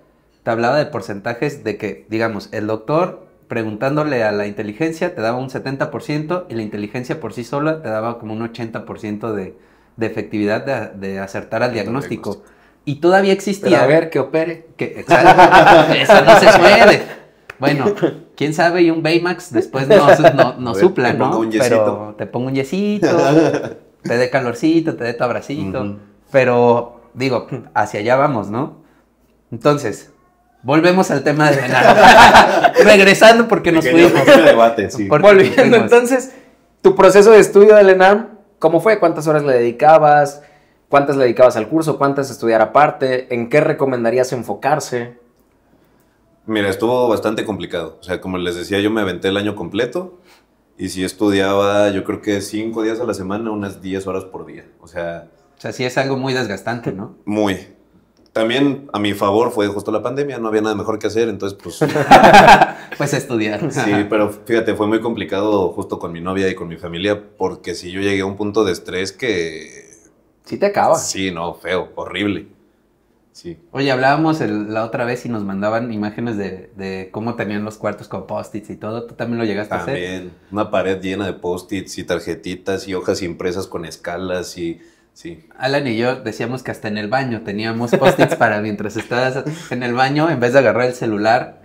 te hablaba de porcentajes de que, digamos, el doctor preguntándole a la inteligencia te daba un 70% y la inteligencia por sí sola te daba como un 80% de efectividad de acertar al diagnóstico. Y todavía existía... Pero a ver, que opere. Exacto, eso no se puede. Bueno, quién sabe, y un Baymax después no supla, ¿no? Pero te pongo un yesito, te dé calorcito, te dé tu abracito. Pero, digo, hacia allá vamos, ¿no? Entonces... Volvemos al tema de Leonardo. Regresando porque nos Pequeño fuimos. debate, sí. Porque nos Volviendo fuimos. entonces, tu proceso de estudio del ENARM, ¿cómo fue? ¿Cuántas horas le dedicabas? ¿Cuántas le dedicabas al curso? ¿Cuántas estudiar aparte? ¿En qué recomendarías enfocarse? Mira, estuvo bastante complicado. O sea, como les decía, yo me aventé el año completo y si estudiaba, yo creo que 5 días a la semana, unas 10 horas por día. O sea, O sea, sí es algo muy desgastante, ¿no? muy. También a mi favor fue justo la pandemia, no había nada mejor que hacer, entonces pues Pues estudiar. sí, pero fíjate, fue muy complicado justo con mi novia y con mi familia porque si yo llegué a un punto de estrés que Sí te acaba. sí, no, feo, horrible. Sí. Oye, hablábamos la otra vez y nos mandaban imágenes de cómo tenían los cuartos con post-its y todo. ¿Tú también lo llegaste a hacer? También una pared llena de post-its y tarjetitas y hojas impresas con escalas y sí. Alan y yo decíamos que hasta en el baño teníamos post-its para mientras estabas en el baño, en vez de agarrar el celular,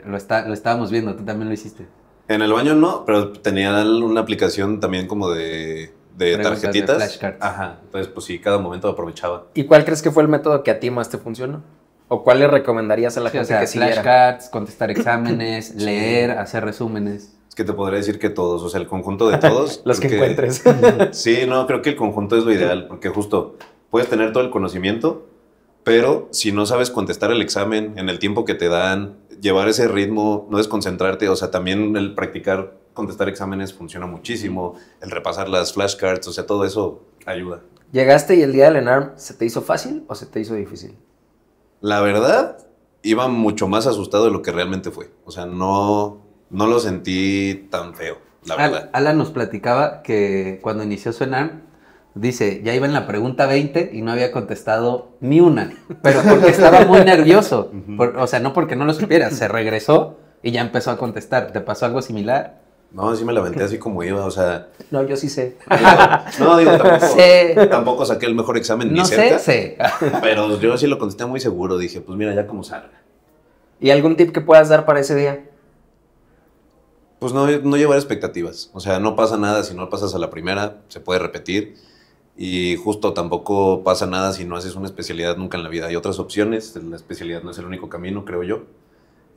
lo estábamos viendo. ¿Tú también lo hiciste? En el baño no, pero tenía una aplicación también como de Preguntas de tarjetitas. flashcards. Ajá, entonces pues sí, cada momento aprovechaba. ¿Y cuál crees que fue el método que a ti más te funcionó? ¿O cuál le recomendarías a la Sí, o gente sea, que siguiera? flashcards, contestar exámenes, leer, hacer resúmenes. Es que te podría decir que todos, o sea, el conjunto de todos. Los que creo encuentres. Sí, no, creo que el conjunto es lo ideal, porque justo puedes tener todo el conocimiento, pero si no sabes contestar el examen en el tiempo que te dan, llevar ese ritmo, no desconcentrarte, o sea, también el practicar contestar exámenes funciona muchísimo, el repasar las flashcards, o sea, todo eso ayuda. ¿Llegaste y el día del ENARM se te hizo fácil o se te hizo difícil? La verdad, iba mucho más asustado de lo que realmente fue, o sea, no lo sentí tan feo, la verdad. Alan nos platicaba que cuando inició su ENARM, dice, ya iba en la pregunta 20 y no había contestado ni una, pero porque estaba muy nervioso. O sea, no porque no lo supiera, se regresó y ya empezó a contestar. ¿Te pasó algo similar? No, sí me la aventé así como iba, o sea, No, yo sí sé. no, digo, Sí. tampoco saqué el mejor examen ni No sé, cerca. sé. Pero yo sí lo contesté muy seguro. Dije, pues mira, ya como salga. ¿Y algún tip que puedas dar para ese día? Pues no llevar expectativas. O sea, no pasa nada si no pasas a la primera, se puede repetir. Y justo tampoco pasa nada si no haces una especialidad nunca en la vida. Hay otras opciones, la especialidad no es el único camino, creo yo.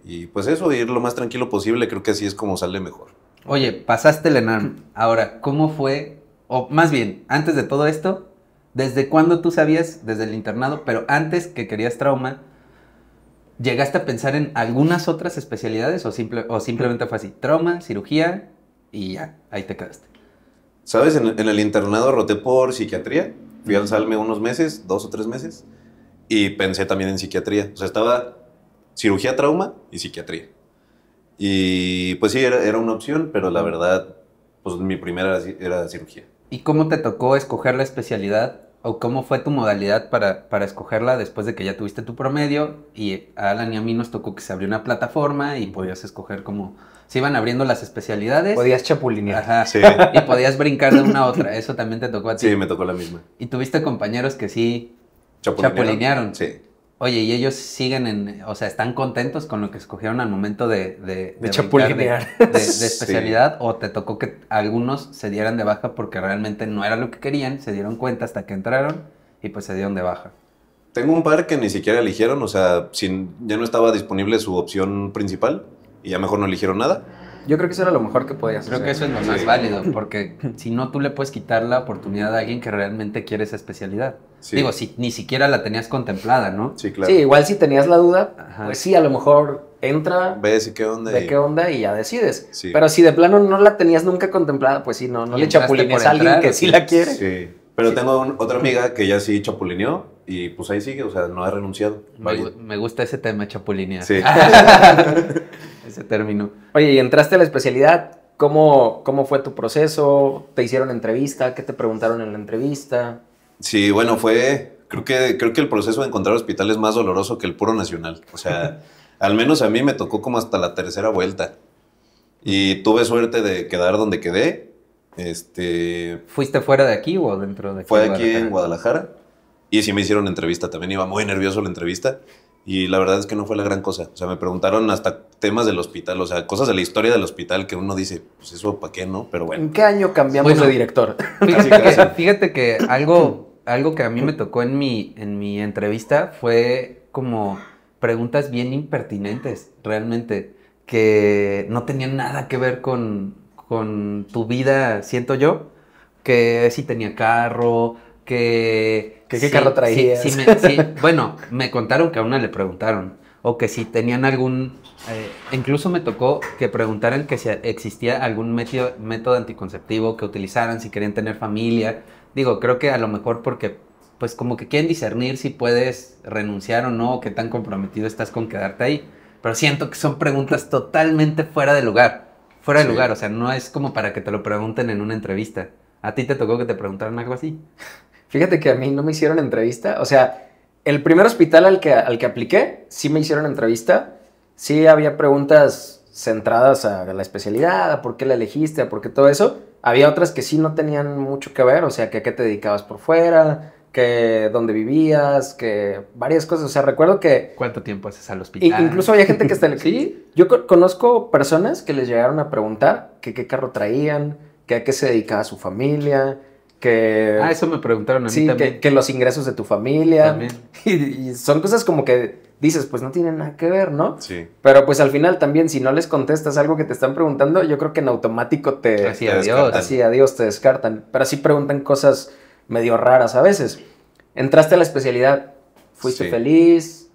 Y pues eso, ir lo más tranquilo posible, creo que así es como sale mejor. Oye, pasaste el ENARM. Ahora, ¿cómo fue? O más bien, antes de todo esto, ¿desde cuándo tú sabías, desde el internado, pero antes que querías trauma, llegaste a pensar en algunas otras especialidades o simplemente fue así, trauma, cirugía y ya, ahí te quedaste? ¿Sabes? En el internado roté por psiquiatría. Fui al Salme unos meses, 2 o 3 meses. Y pensé también en psiquiatría. O sea, estaba cirugía, trauma y psiquiatría. Y pues sí, era una opción, pero la verdad, pues mi primera era cirugía. ¿Y cómo te tocó escoger la especialidad o cómo fue tu modalidad para escogerla después de que ya tuviste tu promedio? Y a Alan y a mí nos tocó que se abrió una plataforma y podías escoger cómo se iban abriendo las especialidades. Podías chapulinear. Ajá. Sí, Y podías brincar de una a otra. Eso también te tocó a ti. sí, me tocó la misma. Y tuviste compañeros que sí chapulinearon. Sí. Oye, y ellos siguen o sea, ¿están contentos con lo que escogieron al momento de brincar chapulinear. de Sí. especialidad? ¿O te tocó que algunos se dieran de baja porque realmente no era lo que querían, se dieron cuenta hasta que entraron y pues se dieron de baja? Tengo un par que ni siquiera eligieron, o sea, ya no estaba disponible su opción principal y ya mejor no eligieron nada. Yo creo que eso era lo mejor que podías hacer. Creo que eso es lo más Sí. válido, porque si no, tú le puedes quitar la oportunidad a alguien que realmente quiere esa especialidad. Sí. Digo, si ni siquiera la tenías contemplada, ¿no? Sí, claro. Sí, igual si tenías la duda, Ajá. pues sí, a lo mejor entra, Ves y qué onda. ve qué onda y ya decides. Sí. Pero si de plano no la tenías nunca contemplada, pues sí, no Y le entraste chapulines por a alguien entrar, que ¿o sí sí? la quiere. Sí. Pero tengo otra amiga que ya sí chapulineó y pues ahí sigue, o sea, no ha renunciado. Vaya. Me gusta ese tema, chapulinear. Sí. Ese término. Oye, y entraste a la especialidad, ¿cómo fue tu proceso? ¿Te hicieron entrevista? ¿Qué te preguntaron en la entrevista? Sí, bueno, creo que el proceso de encontrar hospital es más doloroso que el puro nacional. O sea, al menos a mí me tocó como hasta la tercera vuelta. Y tuve suerte de quedar donde quedé. ¿Fuiste fuera de aquí o dentro de aquí? Fue aquí en Guadalajara. Y sí me hicieron entrevista. También iba muy nervioso la entrevista. Y la verdad es que no fue la gran cosa. O sea, me preguntaron hasta temas del hospital. O sea, cosas de la historia del hospital que uno dice, pues eso, ¿para qué no? Pero bueno. ¿En qué año cambiamos Bueno. de director? Fíjate que algo que a mí me tocó en mi entrevista fue como preguntas bien impertinentes, realmente, que no tenían nada que ver con tu vida, siento yo, que si tenía carro, que... ¿Qué carro traías? Bueno, me contaron que a una le preguntaron, o que si tenían algún... incluso me tocó que preguntaran que si existía algún método anticonceptivo que utilizaran, si querían tener familia. Digo, creo que a lo mejor porque, pues como que quieren discernir si puedes renunciar o no, o qué tan comprometido estás con quedarte ahí. Pero siento que son preguntas totalmente fuera de lugar. Fuera de lugar, o sea, no es como para que te lo pregunten en una entrevista. ¿A ti te tocó que te preguntaran algo así? Fíjate que a mí no me hicieron entrevista. O sea, el primer hospital al que apliqué, sí me hicieron entrevista. Sí había preguntas centradas a la especialidad, a por qué la elegiste, a por qué todo eso. Había otras que sí no tenían mucho que ver. O sea, que a qué te dedicabas por fuera, que dónde vivías, que varias cosas. O sea, recuerdo que... ¿Cuánto tiempo haces al hospital? Incluso había gente que hasta... ¿Sí? Yo conozco personas que les llegaron a preguntar que qué carro traían, que a qué se dedicaba su familia, que... Ah, eso me preguntaron a mí sí, también. que los ingresos de tu familia. También. Y son cosas como que dices, pues no tienen nada que ver, ¿no? Sí. Pero pues al final también, si no les contestas algo que te están preguntando, yo creo que en automático te... Así, te adiós. descartan. Así, adiós, te descartan. Pero sí preguntan cosas medio raras a veces. Entraste a la especialidad, fuiste Sí. feliz,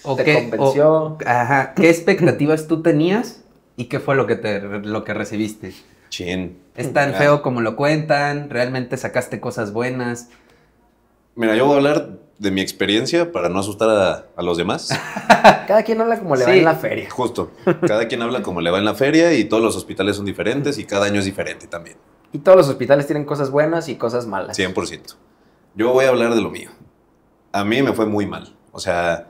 ¿O te qué, convenció. ajá, ¿qué expectativas tú tenías y qué fue lo que recibiste? Chin. ¿Es tan Ah. feo como lo cuentan? ¿Realmente sacaste cosas buenas? Mira, yo voy a hablar de mi experiencia para no asustar a los demás. Cada quien habla como le va Sí. en la feria. Justo. Cada quien habla como le va en la feria y todos los hospitales son diferentes y cada año es diferente también. Y todos los hospitales tienen cosas buenas y cosas malas. 100%. Yo voy a hablar de lo mío. A mí me fue muy mal. O sea,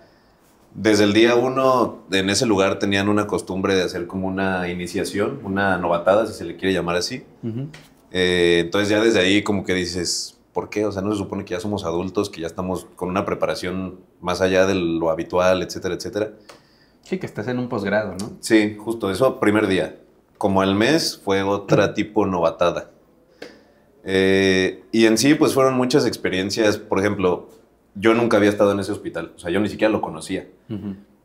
desde el día 1 en ese lugar tenían una costumbre de hacer como una iniciación, una novatada, si se le quiere llamar así. Entonces ya desde ahí como que dices, ¿por qué? O sea, no se supone que ya somos adultos, que ya estamos con una preparación más allá de lo habitual, etcétera, etcétera. Sí, que estás en un posgrado, ¿no? Sí, justo eso, primer día. Como al mes fue otra tipo novatada. Y en sí, pues fueron muchas experiencias. Por ejemplo, yo nunca había estado en ese hospital. O sea, yo ni siquiera lo conocía.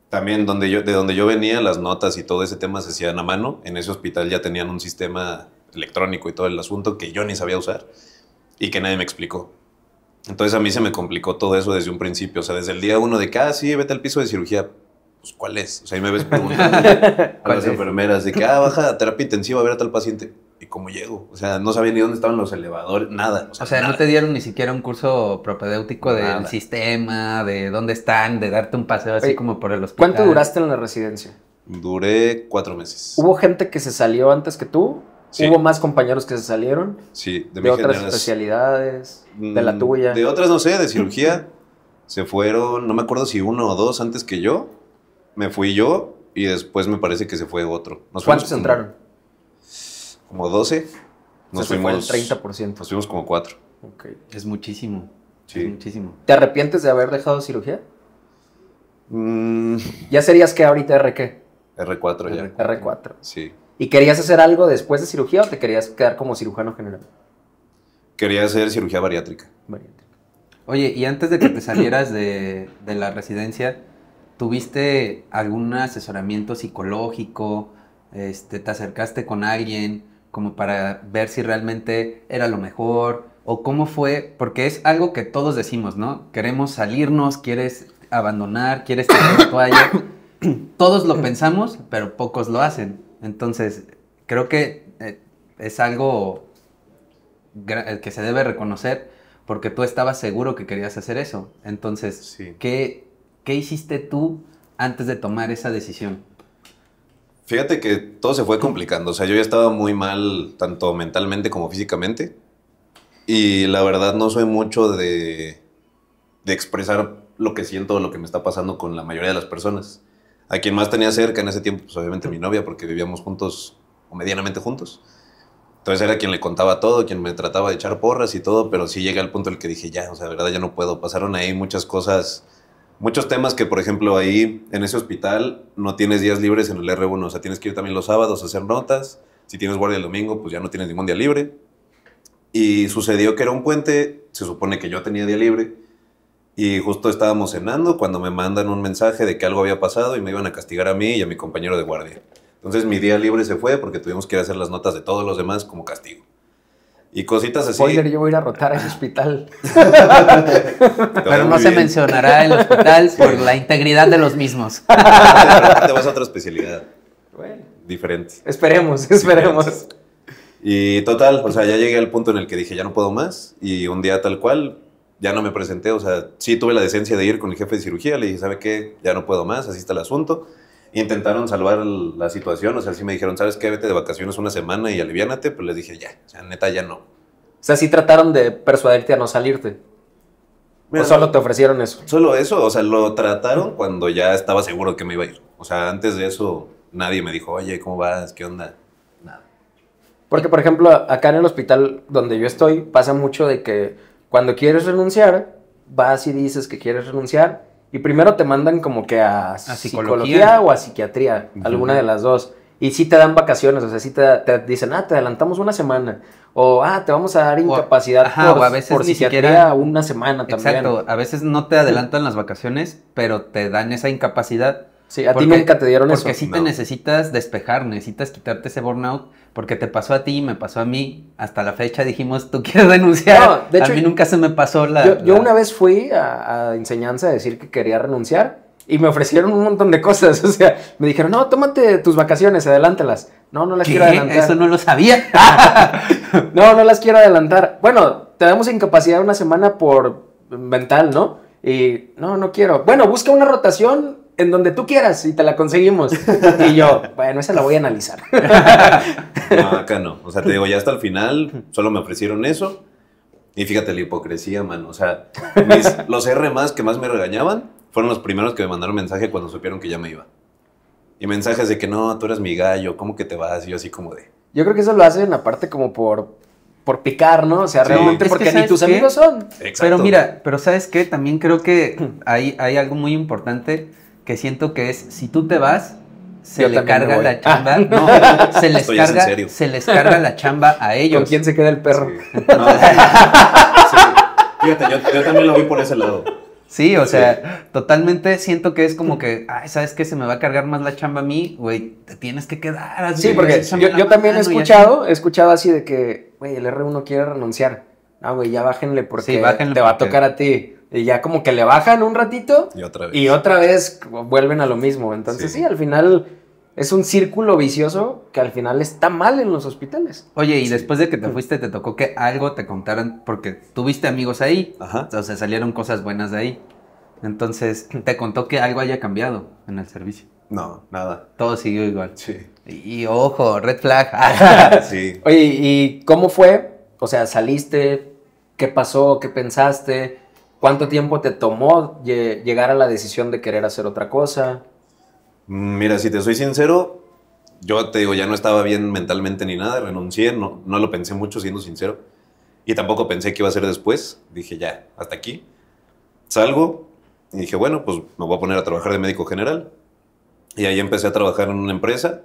También de donde yo venía, las notas y todo ese tema se hacían a mano. En ese hospital ya tenían un sistema electrónico y todo el asunto que yo ni sabía usar y que nadie me explicó. Entonces a mí se me complicó todo eso desde un principio. O sea, desde el día 1 de que, sí, vete al piso de cirugía. Pues, ¿cuál es? O sea, ahí me ves preguntando a las enfermeras de que, baja a terapia intensiva a ver a tal paciente. ¿Y cómo llego? O sea, no sabía ni dónde estaban los elevadores, nada. O sea, nada. no te dieron ni siquiera un curso propedéutico del Nada. sistema, de dónde están, de darte un paseo así Oye, como por el hospital. ¿Cuánto duraste en la residencia? Duré 4 meses. ¿Hubo gente que se salió antes que tú? Sí. ¿Hubo más compañeros que se salieron? Sí, ¿De mi otras generación. especialidades? ¿De la tuya? De otras, no sé, de cirugía. Se fueron, no me acuerdo si 1 o 2 antes que yo. Me fui yo y después me parece que se fue otro. ¿Cuántos entraron? Como 12. Nos Se fue el fuimos 30%. Nos fuimos como 4. Ok. Es muchísimo. Sí. Es muchísimo. ¿Te arrepientes de haber dejado cirugía? Mm, ¿Ya serías que ahorita R qué? R4 ya. R4. Sí. ¿Y querías hacer algo después de cirugía o te querías quedar como cirujano general? Quería hacer cirugía bariátrica. Oye, y antes de que te salieras de la residencia, ¿tuviste algún asesoramiento psicológico? ¿Te acercaste con alguien como para ver si realmente era lo mejor? ¿O cómo fue? Porque es algo que todos decimos, ¿no? Queremos salirnos, quieres abandonar, quieres tirar la toalla. Todos lo pensamos, pero pocos lo hacen. Entonces, creo que es algo que se debe reconocer porque tú estabas seguro que querías hacer eso. Entonces, Sí. ¿qué hiciste tú antes de tomar esa decisión? Fíjate que todo se fue complicando. O sea, yo ya estaba muy mal, tanto mentalmente como físicamente. Y la verdad no soy mucho de expresar lo que siento o lo que me está pasando con la mayoría de las personas. A quien más tenía cerca en ese tiempo, pues obviamente mi novia, porque vivíamos juntos o medianamente juntos. Entonces era quien le contaba todo, quien me trataba de echar porras y todo, pero sí llegué al punto en el que dije, ya, o sea, de verdad ya no puedo. Pasaron ahí muchas cosas, muchos temas que, por ejemplo, ahí en ese hospital no tienes días libres en el R1, o sea, tienes que ir también los sábados a hacer notas. Si tienes guardia el domingo, pues ya no tienes ningún día libre. Y sucedió que era un puente, se supone que yo tenía día libre, Y justo estábamos cenando cuando me mandan un mensaje de que algo había pasado y me iban a castigar a mí y a mi compañero de guardia. Entonces mi día libre se fue porque tuvimos que ir a hacer las notas de todos los demás como castigo. Y cositas así. Spoiler, yo voy a ir a rotar a ese hospital. Pero no se mencionará el hospital por la integridad de los mismos. Te vas a otra especialidad Bueno, diferente. esperemos. Y total, o sea, ya llegué al punto en el que dije, ya no puedo más. Y un día tal cual, ya no me presenté. O sea, sí tuve la decencia de ir con el jefe de cirugía. Le dije, ¿sabe qué? Ya no puedo más, así está el asunto. Intentaron salvar la situación. O sea, sí me dijeron, ¿sabes qué? Vete de vacaciones una semana y aliviánate. Pues les dije, ya, o sea, neta, ya no. O sea, sí trataron de persuadirte a no salirte. Mira, ¿O solo te ofrecieron eso? Solo eso, o sea, lo trataron cuando ya estaba seguro que me iba a ir. O sea, antes de eso, nadie me dijo, oye, ¿cómo vas? ¿Qué onda? Nada. Porque, por ejemplo, acá en el hospital donde yo estoy, pasa mucho de que cuando quieres renunciar, vas y dices que quieres renunciar y primero te mandan como que a psicología o a psiquiatría, alguna de las dos. Y sí te dan vacaciones, o sea, sí te dicen, te adelantamos una semana. O, te vamos a dar incapacidad o a veces por ni psiquiatría siquiera, una semana también. Exacto, a veces no te adelantan las vacaciones, pero te dan esa incapacidad. Sí, a ti nunca te dieron eso. Porque sí te necesitas despejar, necesitas quitarte ese burnout, porque te pasó a ti, me pasó a mí, hasta la fecha dijimos, ¿tú quieres renunciar? No, de hecho, a mí nunca se me pasó Yo una vez fui a enseñanza a decir que quería renunciar y me ofrecieron un montón de cosas, o sea, me dijeron, no, tómate tus vacaciones, adelántalas. No, no las quiero adelantar. Eso no lo sabía. No las quiero adelantar. Bueno, te damos incapacidad una semana por mental, ¿no? Y no quiero. Bueno, busca una rotación en donde tú quieras y te la conseguimos. Y yo, bueno, esa la voy a analizar. No, acá no. O sea, te digo, ya hasta el final solo me ofrecieron eso. Y fíjate la hipocresía, mano. O sea, los R más que más me regañaban fueron los primeros que me mandaron mensaje cuando supieron que ya me iba. Y mensajes de que no, tú eres mi gallo, ¿cómo que te vas? Y yo así como de... Yo creo que eso lo hacen aparte como por picar, ¿no? O sea, Sí. realmente Es que porque ni ¿sabes tus qué? amigos son. Exacto. Pero mira, ¿sabes qué? También creo que hay algo muy importante que siento que es, si tú te vas, se Yo le también me carga voy. la chamba. No, Esto ya es en serio. se les carga la chamba a ellos. ¿Con quién se queda el perro? Sí. No, sí. Fíjate, yo también lo vi por ese lado. Sí, o sea, totalmente siento que es como que, ¿sabes qué? Se me va a cargar más la chamba a mí, güey, te tienes que quedar. Así, Sí, porque échame la yo también he mano y escuchado así de que, güey, el R1 quiere renunciar. No, güey, ya bájenle porque Sí, bájenle te va a porque- tocar a ti. Y ya como que le bajan un ratito Y otra vez. vuelven a lo mismo. Entonces Sí. sí, al final es un círculo vicioso que al final está mal en los hospitales. Oye, y Sí. después de que te fuiste, te tocó que algo te contaran, porque tuviste amigos ahí, Ajá. o sea, salieron cosas buenas de ahí. Entonces, te contó que algo haya cambiado en el servicio. No, nada. Todo siguió igual. Sí. Y ojo, red flag. Sí. Oye, ¿y cómo fue? O sea, ¿saliste? ¿Qué pasó? ¿Qué pensaste? ¿Cuánto tiempo te tomó llegar a la decisión de querer hacer otra cosa? Mira, si te soy sincero, yo te digo, ya no estaba bien mentalmente ni nada, renuncié, no lo pensé mucho, siendo sincero. Y tampoco pensé que iba a ser después. Dije, ya, hasta aquí. Salgo y dije, bueno, pues me voy a poner a trabajar de médico general. Y ahí empecé a trabajar en una empresa.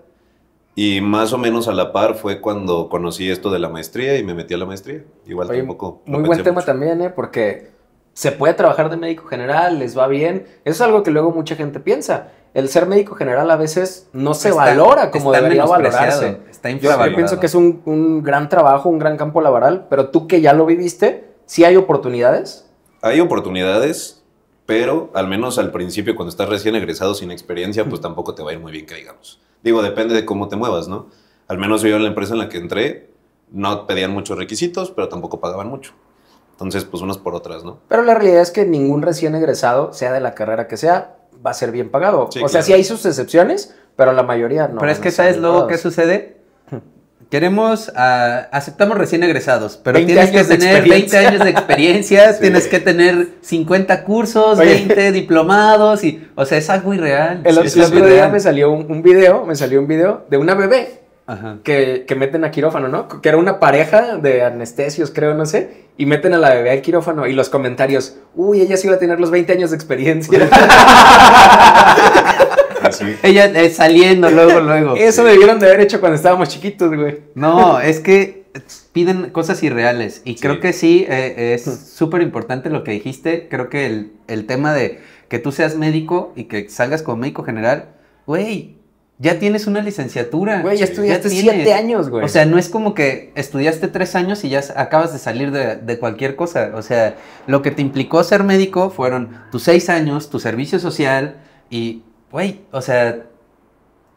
Y más o menos a la par fue cuando conocí esto de la maestría y me metí a la maestría. Igual Oye, tampoco lo muy buen pensé tema mucho. también, ¿eh? Porque se puede trabajar de médico general, les va bien. Eso es algo que luego mucha gente piensa. El ser médico general a veces no se valora como está debería menospreciado, valorarse. Está Yo infravalorado. pienso que es un gran trabajo, un gran campo laboral, pero tú que ya lo viviste, ¿sí hay oportunidades? Hay oportunidades, pero al menos al principio, cuando estás recién egresado sin experiencia, pues tampoco te va a ir muy bien, que digamos. Digo, depende de cómo te muevas, ¿no? Al menos yo en la empresa en la que entré, no pedían muchos requisitos, pero tampoco pagaban mucho. Entonces, pues unas por otras, ¿no? Pero la realidad es que ningún recién egresado, sea de la carrera que sea, va a ser bien pagado. Sí, o sea, claro. sí hay sus excepciones, pero la mayoría no. Pero es van que, a ser ¿sabes bien luego qué pagados. sucede? Queremos, aceptamos recién egresados, pero 20 tienes que años de tener 20 experiencia. años de experiencia, Sí. tienes que tener 50 cursos, Oye. 20 diplomados, y, o sea, es algo irreal. El Sí, otro sí, sí. día me salió un video de una bebé Ajá. que meten a quirófano, ¿no? Que era una pareja de anestesios, creo, no sé, y meten a la bebé al quirófano y los comentarios, uy, ella sí iba a tener los 20 años de experiencia. Así. Ella saliendo luego. Eso debieron de haber hecho cuando estábamos chiquitos, güey. No, es que piden cosas irreales. Y creo que sí, es súper importante lo que dijiste. Creo que el tema de que tú seas médico y que salgas como médico general, güey, ya tienes una licenciatura. Güey, ya estudiaste 7 años, güey. O sea, no es como que estudiaste 3 años y ya acabas de salir de cualquier cosa. O sea, lo que te implicó ser médico fueron tus 6 años, tu servicio social y, güey, o sea...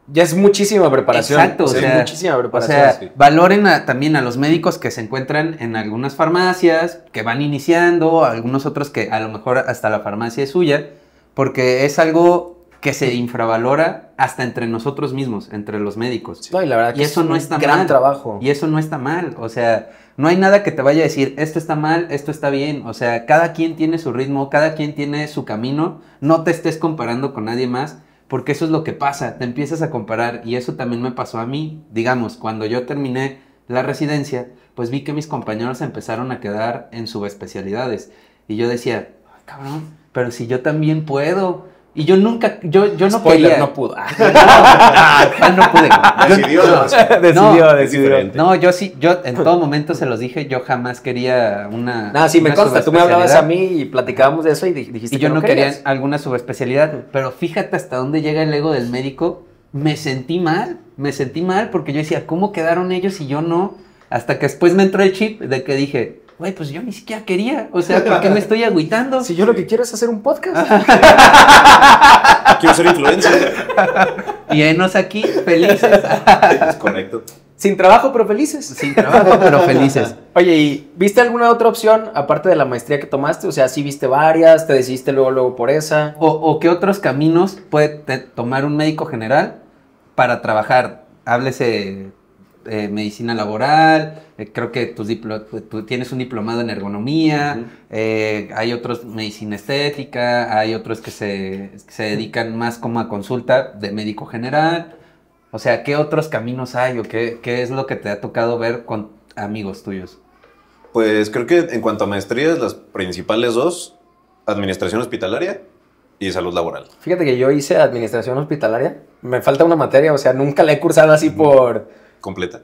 Ya es muchísima preparación. Exacto, o sea, muchísima preparación. O sea, sí. valoren también a los médicos que se encuentran en algunas farmacias, que van iniciando, algunos otros que a lo mejor hasta la farmacia es suya, porque es algo que se infravalora hasta entre nosotros mismos, entre los médicos. No, y la verdad Y que eso es no un está gran mal. trabajo. Y eso no está mal, o sea, no hay nada que te vaya a decir, esto está mal, esto está bien, o sea, cada quien tiene su ritmo, cada quien tiene su camino, no te estés comparando con nadie más, porque eso es lo que pasa, te empiezas a comparar, y eso también me pasó a mí, digamos, cuando yo terminé la residencia, pues vi que mis compañeros empezaron a quedar en subespecialidades, y yo decía, "Ay, cabrón, pero si yo también puedo", y yo nunca, yo no Spoiler, quería. no pudo. No pude. Decidió, Decidió. No, yo sí, yo en todo momento se los dije, yo jamás quería una. Nada, sí, me una consta. Tú me hablabas a subespecialidad. mí y platicábamos de eso y dijiste Y yo que no quería querías. alguna subespecialidad. Pero fíjate hasta dónde llega el ego del médico. Me sentí mal porque yo decía, ¿cómo quedaron ellos y yo no? Hasta que después me entró el chip de que dije, güey, pues yo ni siquiera quería. O sea, ¿por qué me estoy agüitando? Si yo lo que quiero es hacer un podcast. Quiero ser influencer. Y enos aquí, felices. Es correcto. Sin trabajo, pero felices. Sin trabajo, pero felices. Oye, ¿y viste alguna otra opción aparte de la maestría que tomaste? O sea, ¿sí viste varias? ¿Te decidiste luego por esa? ¿O qué otros caminos puede tomar un médico general para trabajar? Háblese medicina laboral, creo que tú tienes un diplomado en ergonomía, hay otros medicina estética, hay otros que se dedican más como a consulta de médico general. O sea, ¿qué otros caminos hay o qué es lo que te ha tocado ver con amigos tuyos? Pues creo que en cuanto a maestrías, las principales dos, administración hospitalaria y salud laboral. Fíjate que yo hice administración hospitalaria. Me falta una materia, o sea, nunca la he cursado así Completa.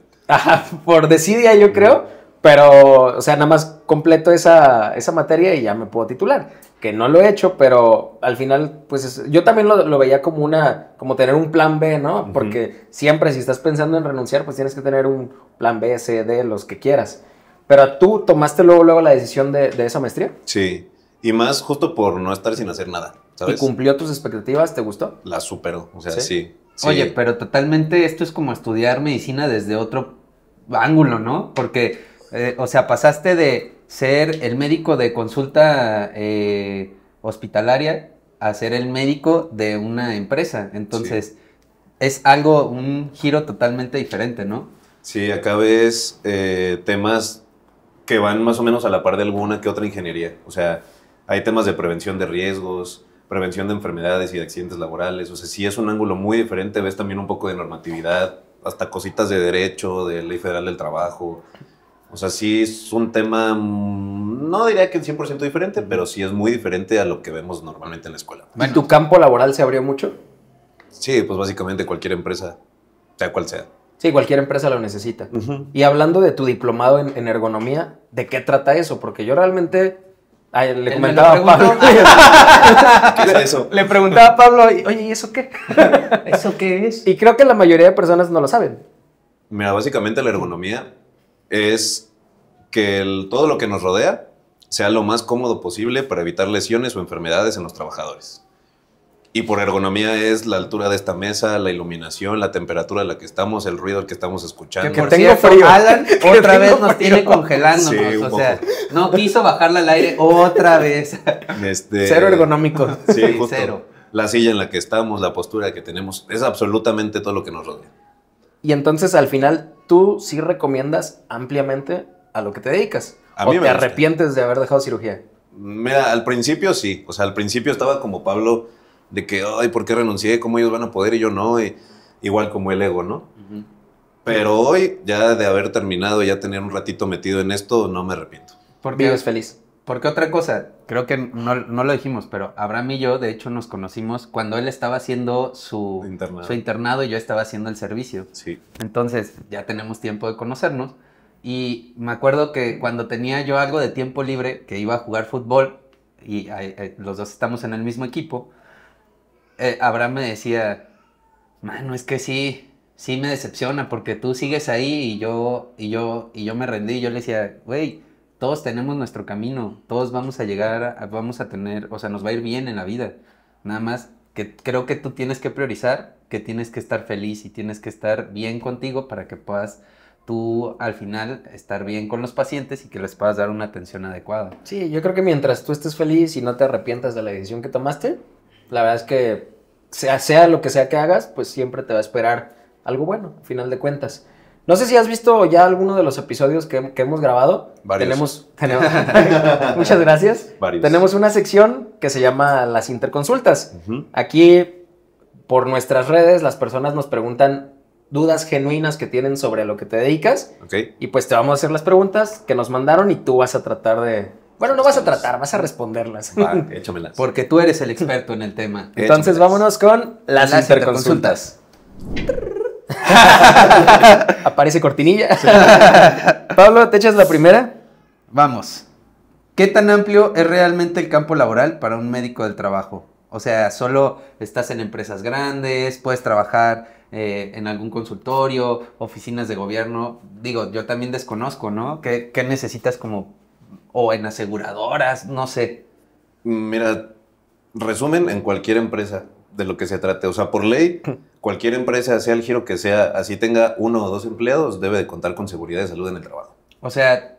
por desidia, yo creo. Pero, o sea, nada más completo esa materia y ya me puedo titular. Que no lo he hecho, pero al final, pues yo también lo veía como como tener un plan B, ¿no? Porque siempre si estás pensando en renunciar, pues tienes que tener un plan B, C, D, los que quieras. Pero tú tomaste luego la decisión de esa maestría. Sí. Y más justo por no estar sin hacer nada, ¿sabes? ¿Y cumplió tus expectativas? ¿Te gustó? La superó, o sea, ¿Sí? sí. Oye, pero totalmente esto es como estudiar medicina desde otro ángulo, ¿no? Porque, o sea, pasaste de ser el médico de consulta hospitalaria a ser el médico de una empresa. Entonces, es un giro totalmente diferente, ¿no? Sí, acá ves temas que van más o menos a la par de alguna que otra ingeniería. O sea, hay temas de prevención de riesgos, prevención de enfermedades y de accidentes laborales. O sea, sí es un ángulo muy diferente. Ves también un poco de normatividad, hasta cositas de derecho, de ley federal del trabajo. O sea, sí es un tema, no diría que 100% diferente, pero sí es muy diferente a lo que vemos normalmente en la escuela. ¿Y tu campo laboral se abrió mucho? Sí, pues básicamente cualquier empresa, sea cual sea. Sí, cualquier empresa lo necesita. Y hablando de tu diplomado en ergonomía, ¿de qué trata eso? Porque yo realmente le comentaba a Pablo. ¿Qué es eso? Le preguntaba a Pablo, oye, ¿y eso qué? ¿Eso qué es? Y creo que la mayoría de personas no lo saben. Mira, básicamente la ergonomía es que todo lo que nos rodea sea lo más cómodo posible para evitar lesiones o enfermedades en los trabajadores. Y por ergonomía es la altura de esta mesa, la iluminación, la temperatura a la que estamos, el ruido al que estamos escuchando. Que Por tengo cierto, frío. Alan Que otra tengo vez nos frío. tiene congelándonos. Sí, un o sea, poco. no quiso bajarla al aire otra vez. Cero ergonómico. Sí, Sí, justo. cero. La silla en la que estamos, la postura que tenemos, es absolutamente todo lo que nos rodea. Y entonces, al final, tú sí recomiendas ampliamente a lo que te dedicas. A ¿O mí te me gusta. arrepientes de haber dejado cirugía? Mira, al principio sí. O sea, al principio estaba como Pablo de que, ay, ¿por qué renuncié? ¿Cómo ellos van a poder y yo no? Y igual como el ego, ¿no? Pero hoy, ya de haber terminado, ya tener un ratito metido en esto, no me arrepiento. Vives feliz. Porque otra cosa, creo que no lo dijimos, pero Abraham y yo, de hecho, nos conocimos cuando él estaba haciendo su Internado. internado y yo estaba haciendo el servicio. Sí. Entonces, ya tenemos tiempo de conocernos. Y me acuerdo que cuando tenía yo algo de tiempo libre, que iba a jugar fútbol, y los dos estamos en el mismo equipo, Abraham me decía, mano, es que sí me decepciona porque tú sigues ahí y yo me rendí. Y yo le decía, güey, todos tenemos nuestro camino, todos vamos a llegar, vamos a tener, o sea, nos va a ir bien en la vida. Nada más que creo que tú tienes que priorizar, que tienes que estar feliz y tienes que estar bien contigo para que puedas tú al final estar bien con los pacientes y que les puedas dar una atención adecuada. Sí, yo creo que mientras tú estés feliz y no te arrepientas de la decisión que tomaste, la verdad es que sea lo que sea que hagas, pues siempre te va a esperar algo bueno, al final de cuentas. No sé si has visto ya alguno de los episodios que hemos grabado. Varios. Muchas gracias. Varios. Tenemos una sección que se llama las interconsultas. Aquí, por nuestras redes, las personas nos preguntan dudas genuinas que tienen sobre lo que te dedicas. Ok. Y pues te vamos a hacer las preguntas que nos mandaron y tú vas a tratar de... Bueno, no vas a tratar, vas a responderlas. Va, échamelas. Porque tú eres el experto en el tema. Entonces Échamelas. vámonos con las interconsultas. Aparece cortinilla. Pablo, ¿te echas la primera? Vamos. ¿Qué tan amplio es realmente el campo laboral para un médico del trabajo? O sea, solo estás en empresas grandes, puedes trabajar en algún consultorio, oficinas de gobierno. Digo, yo también desconozco, ¿no? ¿Qué necesitas como... o en aseguradoras, no sé. Mira, resumen en cualquier empresa de lo que se trate. O sea, por ley, cualquier empresa, sea el giro que sea, así tenga 1 o 2 empleados, debe de contar con seguridad de salud en el trabajo. O sea,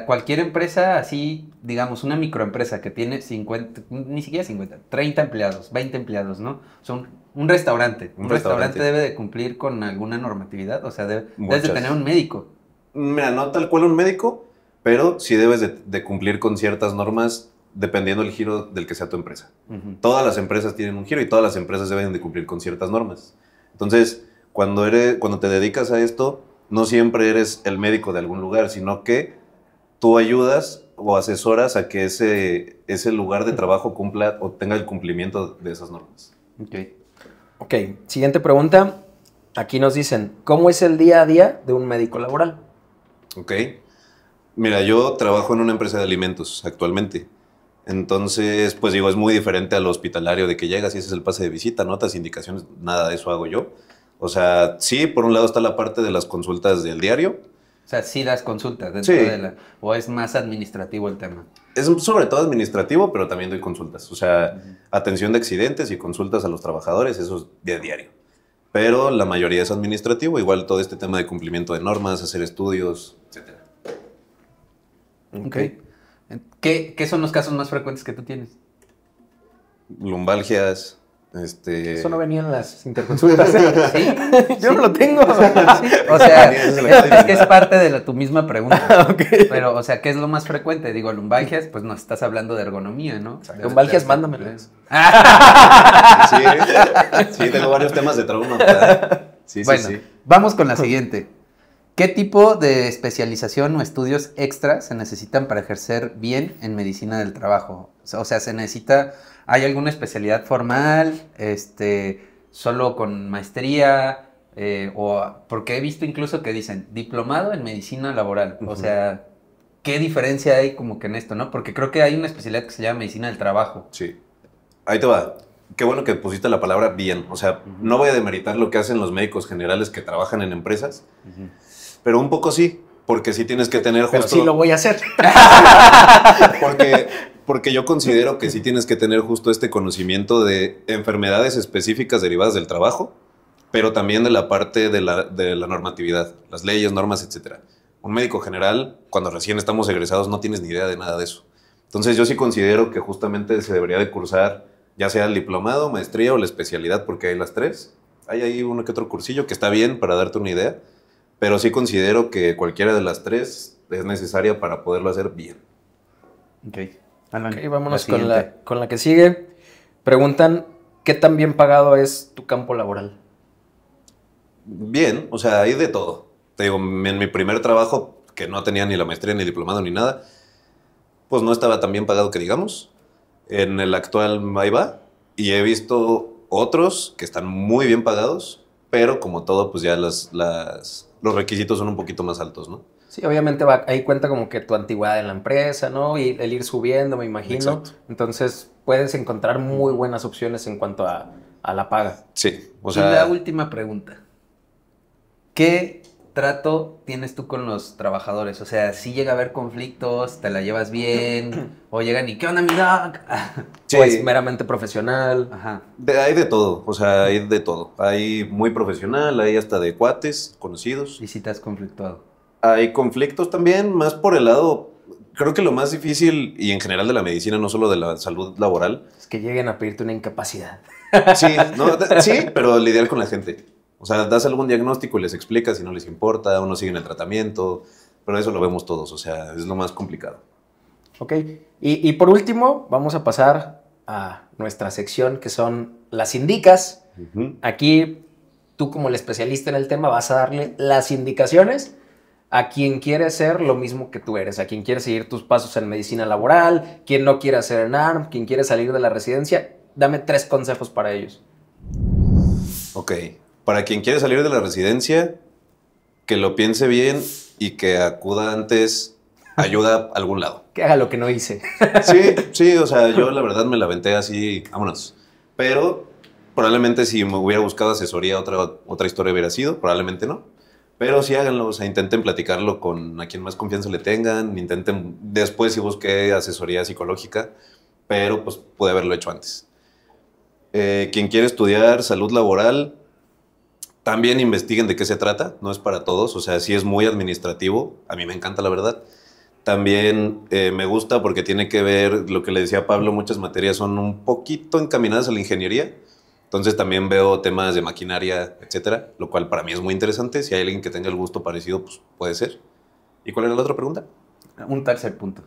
cualquier empresa así, digamos, una microempresa que tiene 50, ni siquiera 50, 30 empleados, 20 empleados, ¿no? Son un restaurante. Un restaurante debe de cumplir con alguna normatividad, o sea, debes de tener un médico. Mira, no tal cual un médico, pero sí debes de cumplir con ciertas normas dependiendo del giro del que sea tu empresa. Todas las empresas tienen un giro y todas las empresas deben de cumplir con ciertas normas. Entonces, cuando te dedicas a esto, no siempre eres el médico de algún lugar, sino que tú ayudas o asesoras a que ese lugar de trabajo cumpla o tenga el cumplimiento de esas normas. Ok, siguiente pregunta. Aquí nos dicen, ¿cómo es el día a día de un médico laboral? Ok. Mira, yo trabajo en una empresa de alimentos actualmente. Entonces, pues digo, es muy diferente al hospitalario de que llegas y ese es el pase de visita, notas, indicaciones, nada de eso hago yo. O sea, sí, por un lado está la parte de las consultas del diario. O sea, sí das consultas dentro de la... ¿O es más administrativo el tema? Es sobre todo administrativo, pero también doy consultas. O sea, atención de accidentes y consultas a los trabajadores, eso es de diario. Pero la mayoría es administrativo, igual todo este tema de cumplimiento de normas, hacer estudios, etc. Ok. ¿Qué son los casos más frecuentes que tú tienes? Lumbalgias, Eso no venía en las interconsultas. ¿Sí? Yo no lo tengo. Sí. O sea, es que es parte de tu misma pregunta. Ok. Pero, o sea, ¿qué es lo más frecuente? Digo, lumbalgias, pues nos estás hablando de ergonomía, ¿no? Lumbalgias, mándamelas. Sí, tengo varios temas de trauma. ¿Verdad? Sí, bueno, vamos con la siguiente. ¿Qué tipo de especialización o estudios extras se necesitan para ejercer bien en medicina del trabajo? O sea, ¿hay alguna especialidad formal, solo con maestría? Porque he visto incluso que dicen diplomado en medicina laboral. O sea, ¿qué diferencia hay como que en esto, no? Porque creo que hay una especialidad que se llama medicina del trabajo. Sí. Ahí te va. Qué bueno que pusiste la palabra bien. O sea, no voy a demeritar lo que hacen los médicos generales que trabajan en empresas, pero un poco sí, porque sí tienes que tener justo... Pero sí lo voy a hacer. Porque yo considero que sí tienes que tener justo este conocimiento de enfermedades específicas derivadas del trabajo, pero también de la parte de la normatividad, las leyes, normas, etc. Un médico general, cuando recién estamos egresados, no tienes ni idea de nada de eso. Entonces yo sí considero que justamente se debería de cursar ya sea el diplomado, maestría o la especialidad, porque hay las tres. Hay ahí uno que otro cursillo que está bien para darte una idea, pero sí considero que cualquiera de las tres es necesaria para poderlo hacer bien. Ok. Alan, Ok, vámonos con la que sigue. Preguntan, ¿qué tan bien pagado es tu campo laboral? Bien, o sea, hay de todo. Te digo, en mi primer trabajo, que no tenía ni la maestría, ni diplomado, ni nada, pues no estaba tan bien pagado que digamos. En el actual ahí va, y he visto otros que están muy bien pagados, pero como todo, pues ya los requisitos son un poquito más altos, ¿no? Sí, obviamente ahí cuenta como que tu antigüedad en la empresa, ¿no? Y el ir subiendo, me imagino. Exacto. Entonces puedes encontrar muy buenas opciones en cuanto a la paga. Sí, o Y la sea, última pregunta. ¿Qué trato tienes tú con los trabajadores? O sea, si llega a haber conflictos, te la llevas bien, o llegan y ¿qué onda, mi doc? sí, Pues meramente profesional. Ajá. hay de todo, o sea, hay de todo. Hay muy profesional, hay hasta de cuates, conocidos. Y si te has conflictuado. Hay conflictos también, más por el lado, creo que lo más difícil, y en general de la medicina, no solo de la salud laboral, Es que lleguen a pedirte una incapacidad. sí, no, sí, pero lidiar con la gente. O sea, das algún diagnóstico y les explicas si no les importa, o no siguen el tratamiento, pero eso lo vemos todos, o sea, es lo más complicado. Ok. Y por último, vamos a pasar a nuestra sección que son las indicas. Ujú. Aquí, tú como el especialista en el tema, vas a darle las indicaciones a quien quiere ser lo mismo que tú eres, a quien quiere seguir tus pasos en medicina laboral, quien no quiere hacer ENARM, quien quiere salir de la residencia. Dame 3 consejos para ellos. Ok, para quien quiere salir de la residencia, que lo piense bien y que acuda antes, ayuda a algún lado. Que haga lo que no hice. Sí, sí, o sea, yo la verdad me la aventé así, vámonos. Pero probablemente si me hubiera buscado asesoría, otra historia hubiera sido, probablemente no. Pero sí háganlo, o sea, intenten platicarlo con a quien más confianza le tengan, intenten, después sí busqué asesoría psicológica, pero pues pude haberlo hecho antes. Quien quiere estudiar salud laboral, también investiguen de qué se trata, no es para todos, o sea, sí es muy administrativo, a mí me encanta la verdad. También me gusta porque tiene que ver, lo que le decía Pablo, muchas materias son un poquito encaminadas a la ingeniería, entonces también veo temas de maquinaria, etcétera, lo cual para mí es muy interesante, si hay alguien que tenga el gusto parecido, pues puede ser. ¿Y cuál era la otra pregunta? Un tercer punto.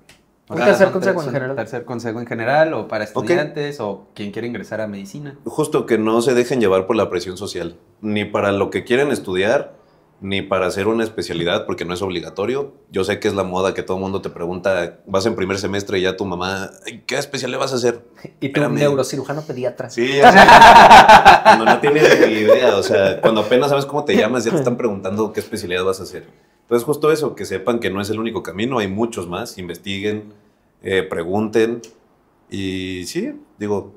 Un tercer son consejo tres- en general. Un tercer consejo en general, o para Ok. estudiantes, o quien quiere ingresar a medicina. Justo que no se dejen llevar por la presión social, ni para lo que quieren estudiar, ni para hacer una especialidad, porque no es obligatorio. Yo sé que es la moda que todo el mundo te pregunta, vas en primer semestre y ya tu mamá, "Ay, ¿qué especialidad vas a hacer?" Y tú, Espérame. neurocirujano pediatra. Sí, ya sé. Cuando no tienes ni idea, o sea, cuando apenas sabes cómo te llamas, ya te están preguntando qué especialidad vas a hacer. Entonces, justo eso, que sepan que no es el único camino, hay muchos más, investiguen, pregunten, y sí, digo,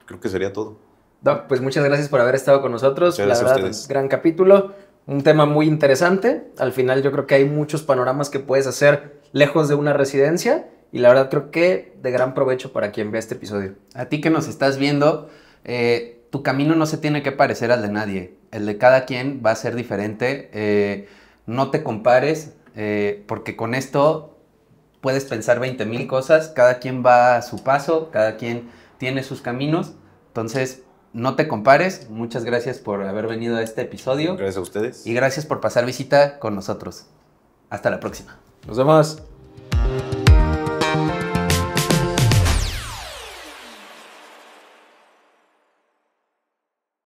creo que sería todo. Doc, pues muchas gracias por haber estado con nosotros. Muchas La gracias a verdad, ustedes. gran capítulo. Un tema muy interesante. Al final yo creo que hay muchos panoramas que puedes hacer lejos de una residencia. Y la verdad creo que de gran provecho para quien vea este episodio. A ti que nos estás viendo, tu camino no se tiene que parecer al de nadie. El de cada quien va a ser diferente. No te compares, porque con esto puedes pensar 20,000 cosas. Cada quien va a su paso, cada quien tiene sus caminos. Entonces, no te compares. Muchas gracias por haber venido a este episodio. Gracias a ustedes. Y gracias por pasar visita con nosotros. Hasta la próxima. Nos vemos.